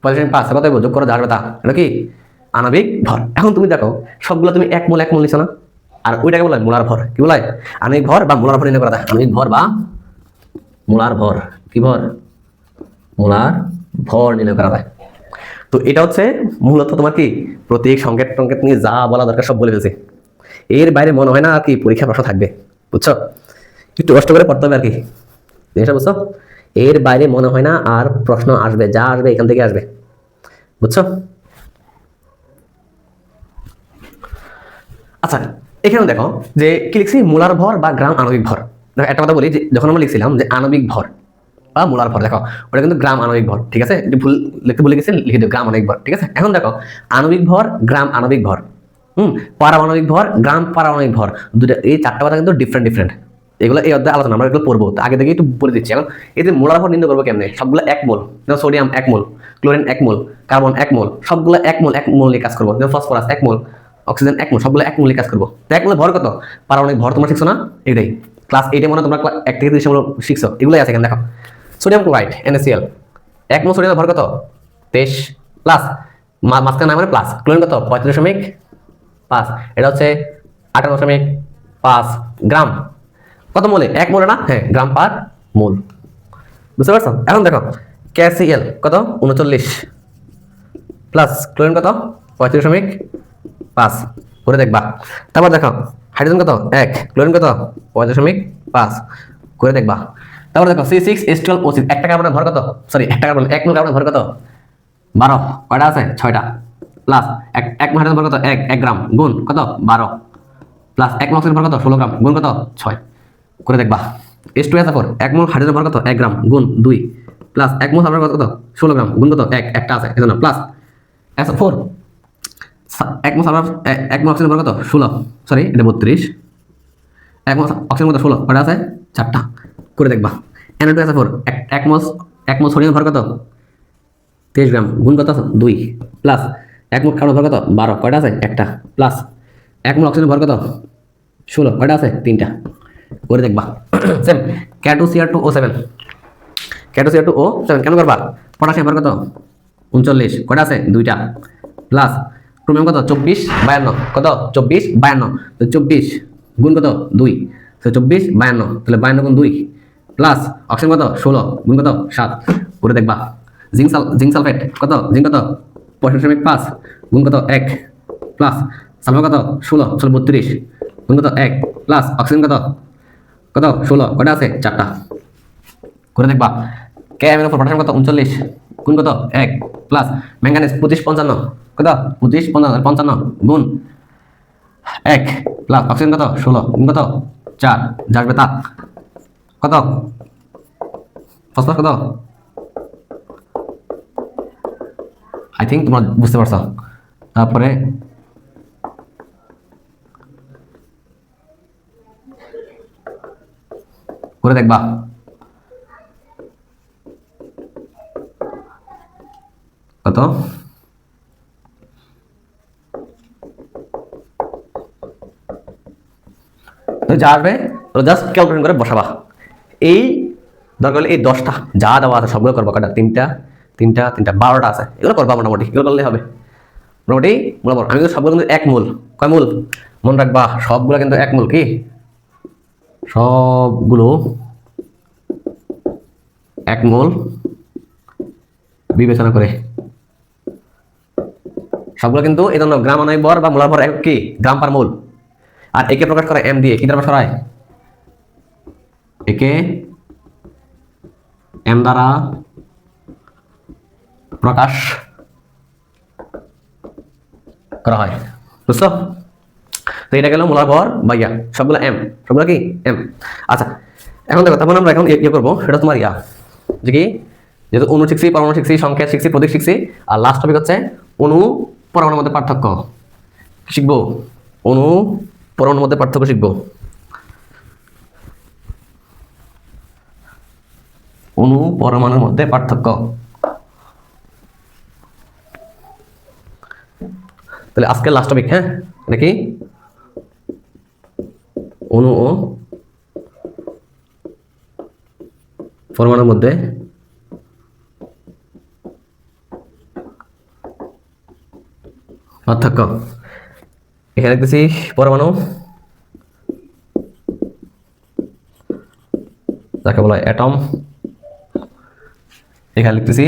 45.5। কত যোগ করে যাবে তা, এটা কি আণবিক ভর। এখন তুমি দেখো সবগুলো তুমি 1 মোল নিছো না, আর ওইটাকে বলা হয় মোলার ভর। কি বলা হয়? আণবিক ভর বা মোলার ভর নির্ণয় করা যায়। আণবিক ভর বা মোলার ভর। কি ভর? মোলার ভর নির্ণয় করা যায়। তো এটা হচ্ছে মূলত তোমার কি প্রতীক সংকেত টংকেত নিয়ে যা বলা দরকার সব বলে ফেলছে। এর বাইরে মনে হয় না আর কি পরীক্ষা প্রশ্ন থাকবে, বুঝছো? একটু কষ্ট করে পড়তে হবে আর কি, জিনিসটা বুঝছো? এর বাইরে মনে হয় না আর প্রশ্ন আসবে, যা আসবে এখান থেকে আসবে, বুঝছো? আচ্ছা, এখানে দেখো যে কি লিখছি, মোলার ভর বা গ্রাম আণবিক ভর। দেখো একটা কথা বলি, যে যখন আমরা লিখছিলাম যে আণবিক ভর বা মোলার ভর, দেখো ওটা কিন্তু গ্রাম আণবিক ভর, ঠিক আছে? একটু ভুল লিখতে ভুলে গেছি, লিখে দিও গ্রাম আণবিক ভর, ঠিক আছে? এখন দেখো আণবিক ভর, গ্রাম আণবিক ভর, পারমাণবিক ভর, গ্রাম পারমাণবিক ভর, দুটো এই চারটা কথা কিন্তু ডিফারেন্ট ডিফারেন্ট। এগুলো এই অধ্যায়ে আলোচনা আমরা এগুলো পড়বো, তো আগে থেকে একটু বলে দিচ্ছি। এখন এতে মোলার ভর নির্ণয় করবো কেমনে? সবগুলো 1 মোল, সোডিয়াম 1 মোল, ক্লোরিন 1 মোল, কার্বন 1 মোল, সবগুলো 1 মোল 1 মোল নিয়ে কাজ করবো। ফসফরাস 1 মোল, অক্সিজেন 1 মোল, সবগুলো 1 মোল নিয়ে কাজ করবো। তো 1 মোলের ভর কত? পারমাণবিক ভর তোমরা শিখছো না? এটাই ক্লাস 8 মনে তোমরা 1 থেকে 30 মোল শিখছো, এগুলোই আছে। এখানে দেখো সোডিয়াম ক্লোরাইড NaCl 1 মোল, সোডিয়ামের ভর কত? 23 প্লাস, মাঝখানে মানে প্লাস, ক্লোরিন কত? 35.5, এটা হচ্ছে 58.5 গ্রাম। কত মোলে? 1 মোলে না? হ্যাঁ, গ্রাম পার মোল, বুঝতে পারছো? এখন দেখো KCl কত? 39 প্লাস ক্লোরিন কত? 35.5 করে দেখবা। তারপর দেখো হাইড্রোজেন কত? 1, ক্লোরিন কত? 35.5 করে দেখবা। তারপর দেখো C6H12O6 একটা কার্বনের ভর কত? সরি, একটা কার্বন 1 মোল কার্বনের ভর কত? 12, কয়টা আছে? 6টা, প্লাস 1 মোল হাইড্রোজেন ভর কত? 1 গ্রাম, গুণ কত? 12, প্লাস 1 মোল অক্সিজেন ভর কত? 16 গ্রাম, গুণ কত? 6 করে দেখবা। H2SO4 1 মোল হাইড্রোজেন ভর কত? 1 গ্রাম, গুণ 2, প্লাস 1 মোল সালফার কত? 16 গ্রাম, গুণ কত? 1, একটা আছে এজন্য, প্লাস SO4 1 মোল সালফার 1 মোল অক্সিজেন ভর কত? 16, সরি এটা 32, 1 মোল অক্সিজেন কত? 16, কয়টা আছে? 4টা, করে দেখবা। Na2SO4 1 মোল সোডিয়াম ভর কত? 23 গ্রাম, গুণ কত? 2, প্লাস 1 মোল কার্বন ভর কত? 12, কয়টা আছে? একটা, প্লাস 1 মোল অক্সিজেন ভর কত? 16, কয়টা আছে? 3টা, করে দেখবা। সেম K2Cr2O7 কেন করবা? পটাশিয়াম ভর কত? 39, কয়টা আছে? 2টা, প্লাস ক্রোমিয়াম কত? 24 52, কত? 24 52, তো 24 গুণ কত? 2, তো 24 52, তাহলে 52 গুণ 2, প্লাস অক্সিজেন কত? 16 গুণ কত? 7, করে দেখবা। জিঙ্ক সালফেট কত? জিঙ্ক কত? 65.5 গুণ কত? 1, প্লাস সালফার কত? 16 32 গুণ কত? 1, প্লাস অক্সিজেন কত? কত? 16, কয়টা আছে? 4টা, করে দেখবা। KMnO4 পটাশিয়াম কত? 39 গুণ কত? 1, প্লাস ম্যাঙ্গানিজ 25 55, কত? 25 55 গুণ 1, প্লাস অক্সিজেন কত? 16 গুণ কত? 4, যাবে তা কত? ফসফরাস কত? আই থিঙ্ক তোমরা বুঝতে পারছো। তারপরে করে দেখবা। কত? যা আসবে জাস্ট ক্যালকুলেশন করে বসাবা। এই দরকার হলে এই 10টা যা দেওয়া আছে সবগুলো করবা। কটা? 3টা 3টা 3টা 12টা আছে, এগুলো করবা মোটামুটি, এগুলো করলে হবে মোটামুটি। মোটামুটি আমি কিন্তু সবগুলো কিন্তু 1 মোল, কয় মোল মনে রাখবা? সবগুলো কিন্তু 1 মোল, কি সবগুলো 1 মোল বিবেচনা করে, সবগুলো কিন্তু এই জন্য গ্রাম আণবিক ভর বা মোলার ভর কি? গ্রাম পার মোল। আর একে প্রকাশ করে M দিয়ে, কি দ্বারা সরায়? একে M দ্বারা প্রকাশ করা হয়, বুঝছো? তো এটা গেল মোলার ভর বা ইয়া, সবগুলো M, সবগুলো কি M। আচ্ছা, এখন দেখো তারপর আমরা এখন ইয়ে করবো, সেটা তোমার ইয়া যে কি, যেহেতু অণু শিখছি, পরমাণু শিখছি, সংখ্যা শিখছি, প্রতীক শিখছি, আর লাস্ট টপিক হচ্ছে অণু পরমাণুর মধ্যে পার্থক্য শিখবো। অণু পরমাণুর মধ্যে পার্থক্য শিখবো। অণু পরমাণুর মধ্যে পার্থক্য। তাহলে আজকের লাস্ট টপিক, হ্যাঁ, নাকি অণু ও পরমাণুর মধ্যে পার্থক্য। এখানে দেখতেছি পরমাণু, যাকে বলা হয় অ্যাটম। এখানে লিখতেছি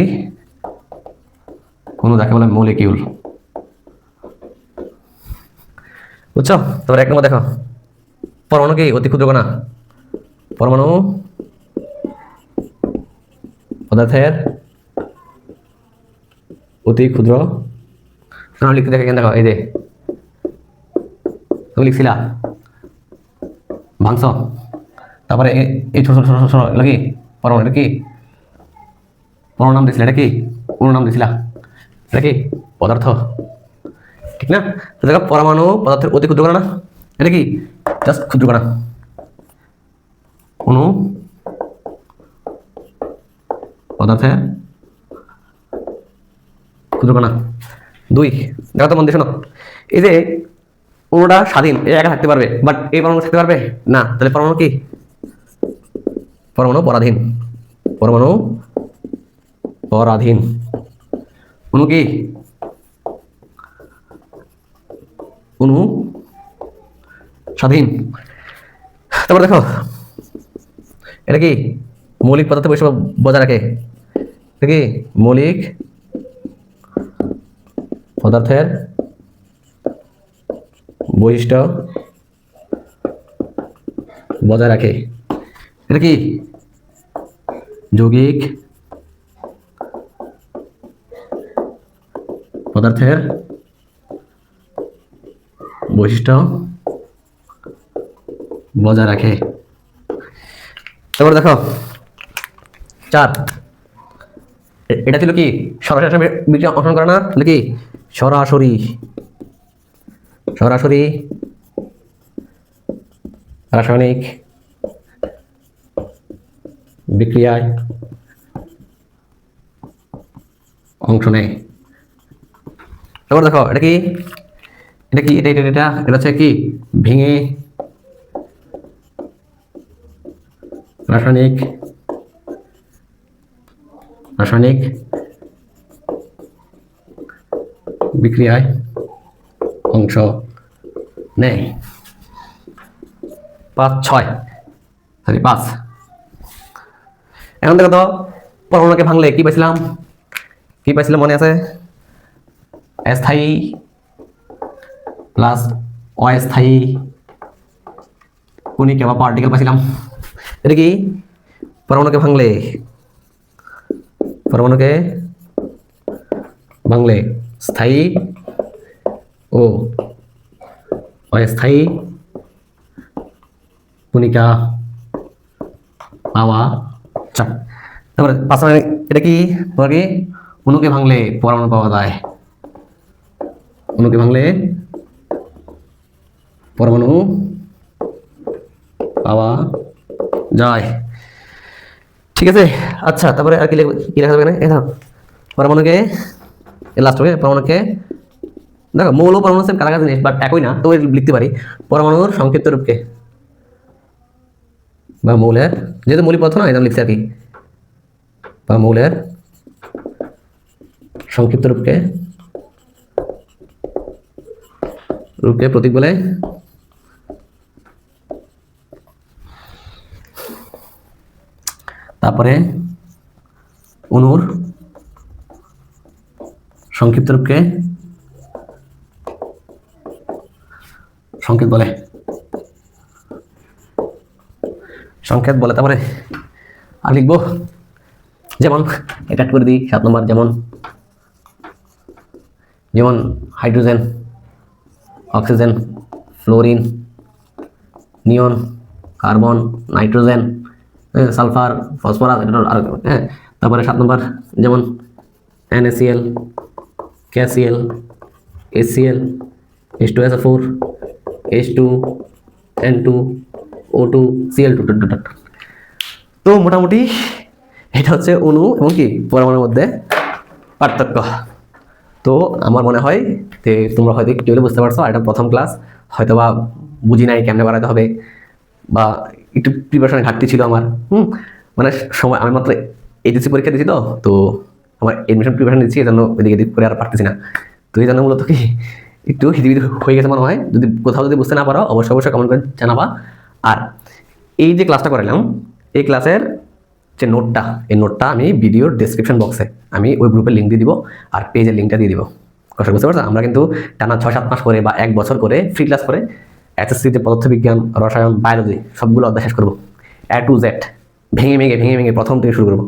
অণু যাকে বলে মলিকিউল। বুঝছো? তারপরে 1 নম্বর দেখো, পরমাণু কি অতি ক্ষুদ্র কণা? পরমাণু পদার্থের অতি ক্ষুদ্র কণা। লিখতে দেখো, দেখো এই যে তুমি লিখছিলা ভাঙছ, তারপরে এই ছোট ছোট ছোট ছোট এগুলো কি পরমাণু? এটা কি পরমাণু নাম দিয়েছিলা? এটা কি অণু নাম দিয়েছিলা? এটা কি পদার্থ, ঠিক না? তো দেখো পরমাণু পদার্থের অতি ক্ষুদ্র কণা না, এটা কি জাস্ট ক্ষুদ্র কণা। অণু পদার্থের ক্ষুদ্র কণা। 2 দেখো তো মন দিয়ে শোনো, এই যে অণুটা স্বাধীন, এ একা থাকতে পারবে, বাট এই পরমাণু থাকতে পারবে না। তাহলে পরমাণু কি? পরমাণু পরাধীন। পরমাণু পরাধীন। অণু কি? অণু স্বাধীন। তারপর দেখো এটা কি মৌলিক পদার্থের বৈশিষ্ট্য বজায় রাখে। এটা কি মৌলিক পদার্থের বৈশিষ্ট্য বজায় রাখে। এটা কি যৌগিক পদার্থের বৈশিষ্ট্য বজায় রাখে। তারপর দেখো 4, এটা ছিল কি সরাসরি বিক্রিয়া অংশগ্রহণ করে না, তাহলে কি সরাসরি সরাসরি রাসায়নিক বিক্রিয়ায় অংশ নেয়। তারপর দেখো এটা কি, এটা কি এটা এটা এটা এটা হচ্ছে কি ভেঙে রাসায়নিক রাসায়নিক বিক্রিয়ায় অংশ নেয়। 5, 6 সরি 5। এখন দেখো তো পরমাণুকে ভাঙলে কি পাইছিলাম? কি পাইছিলাম মনে আছে? স্থায়ী প্লাস অস্থায়ী কণিকা বা পার্টিকেল পাইছিলাম। এটা কি পরমাণুকে ভাঙলে স্থায়ী ও অস্থায়ী কণিকা পাওয়া যায়। তারপরে 5 এটা কি তোমার কি অণুকে ভাঙলে পরমাণু পাওয়া যায়। অণুকে ভাঙলে পরমাণু পাওয়া যায়, ঠিক আছে? আচ্ছা তারপরে আর কি লেখা যাবে না? এই দেখো পরমাণুকে লাস্ট হবে পরমাণুকে দেখো মৌল পরমাণু সেম কাছাকাছি জিনিস বাট একই না, তো লিখতে পারি পরমাণুর সংক্ষিপ্ত রূপকে বা মৌলের, যেহেতু মৌলিক পদার্থ না এটা লিখছি আর কি, বা মৌলের সংক্ষিপ্ত রূপকে প্রতীক বলে। তারপরে অণুর সংক্ষিপ্ত রূপকে সংকেত বলে। তারপরে আর লিখবো যেমন এটা করে দিই 7 নম্বর, যেমন হাইড্রোজেন, অক্সিজেন, ফ্লোরিন, নিয়ন, কার্বন, নাইট্রোজেন, সালফার, ফসফরাস, এটা আর হ্যাঁ। তারপরে 7 নম্বর যেমন NaCl, KCl, HCl, H2SO4, H2, N2, O2, Cl2। তো মোটামুটি এটা হচ্ছে অণু এবং কি পরমাণুর মধ্যে পার্থক্য। তো আমার মনে হয় যে তোমরা হয়তো একটু হলে বুঝতে পারছো, এটা প্রথম ক্লাস, হয়তো বা বুঝি নাই কেমনে বাড়াতে হবে বা একটু প্রিপারেশন ঘাটতি ছিল আমার। মানে সময় আমি মাত্র এইচএসসি পরীক্ষা দিয়েছি, তো আমার এডমিশন প্রিপারেশন দিচ্ছি, এই জন্য এদিকে এদিক করে আর পারতেছি না। তো এই জন্য মূলত কি একটু হিদিবিদি হয়ে গেছে মনে হয়। যদি কোথাও যদি বুঝতে না পারো অবশ্যই কমেন্ট করে জানাবা। আর এই যে ক্লাসটা করালাম, এই ক্লাসের যে নোটটা, এই নোটটা আমি ভিডিওর ডেসক্রিপশন বক্সে আমি ওই গ্রুপের লিঙ্ক দিয়ে দিব আর পেজের লিঙ্কটা দিয়ে দিব। কথা বুঝতে পারছো? আমরা কিন্তু টানা 6-7 মাস করে বা 1 বছর করে ফ্রি ক্লাস করে এসএসসিতে পদার্থবিজ্ঞান, রসায়ন, বায়োলজি সবগুলো অধ্যায় শেষ করবো, A to Z ভেঙে ভেঙে প্রথম থেকে শুরু করবো।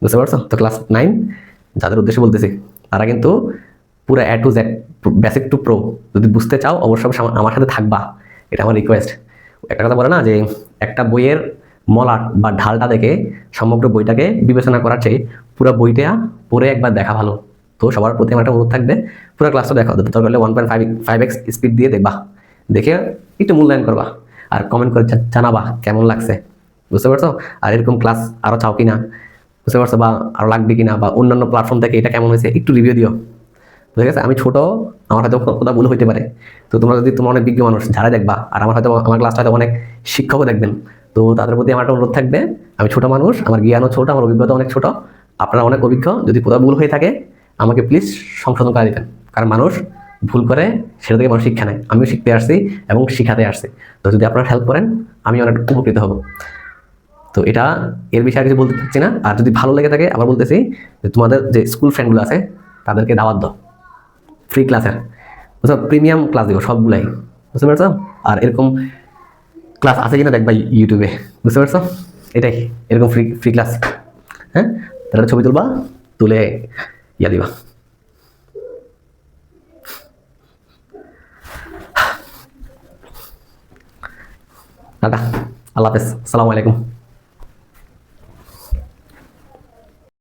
বুঝতে পারছো? তো ক্লাস 9 যাদের উদ্দেশ্যে বলতেছি তারা কিন্তু পুরো A to Z basic to pro যদি বুঝতে চাও অবশ্যই আমার সাথে থাকবা, এটা আমার রিকোয়েস্ট। একটা কথা বলে না যে একটা বইয়ের মলাট বা ঢালটা দেখে সমগ্র বইটাকে বিবেচনা করার চেয়ে পুরো বইটা পড়ে একবার দেখা ভালো। তো সবার প্রতি আমার একটা অনুরোধ থাকবে, পুরো ক্লাসটা দেখো, দরকার হলে 1.5x স্পিড দিয়ে দেখবা, দেখে একটু মূল্যায়ন করবা আর কমেন্ট করে জানাবা কেমন লাগছে। বুঝতে পারছো? আর এরকম ক্লাস আরও চাও কিনা, বুঝতে পারছো, বা আরও লাগবে কিনা, বা অন্যান্য প্ল্যাটফর্ম থেকে এটা কেমন হয়েছে একটু রিভিউ দিও। বুঝে গেছে? আমি ছোট, আমার হয়তো কোথাও ভুল হইতে পারে, তো তোমরা যদি তোমরা অনেক বিজ্ঞ মানুষ যারা দেখবা, আর আমার হয়তো আমার ক্লাসটা হয়তো অনেক শিক্ষকও দেখবেন, তো তাদের প্রতি আমার একটা অনুরোধ থাকবে, আমি ছোট মানুষ, আমার জ্ঞানও ছোট, আমার অভিজ্ঞতা অনেক ছোট, আপনারা অনেক অভিজ্ঞ, যদি কোথাও ভুল হয়ে থাকে আমাকে প্লিজ সংশোধন করে দিবেন। কারণ মানুষ ভুল করে, সেটা থেকে মানুষ শিক্ষা নেয়, আমিও শিখতে আসছি এবং শিখাতে আসছি। তো যদি আপনারা হেল্প করেন আমি অনেক উপকৃত হব। তো এটা এর বিষয়ে কিছু বলতে চাচ্ছি না। আর যদি ভালো লেগে থাকে আবার বলতেছি যে তোমাদের যে স্কুল ফ্রেন্ডগুলো আছে তাদেরকে দাওয়াত দাও ফ্রি ক্লাসের, বুঝছো, প্রিমিয়াম ক্লাস দিব সবগুলাই। বুঝতে পারছো? আর এরকম ক্লাস আছে কিনা দেখবা ইউটিউবে। বুঝতে পারছো? এটাই এরকম ফ্রি ফ্রি ক্লাস। হ্যাঁ, তাহলে ছবি তুলবা, তুলে ইয়া দিবা। টাটা, আল্লাহ হাফেজ, আসসালামু আলাইকুম।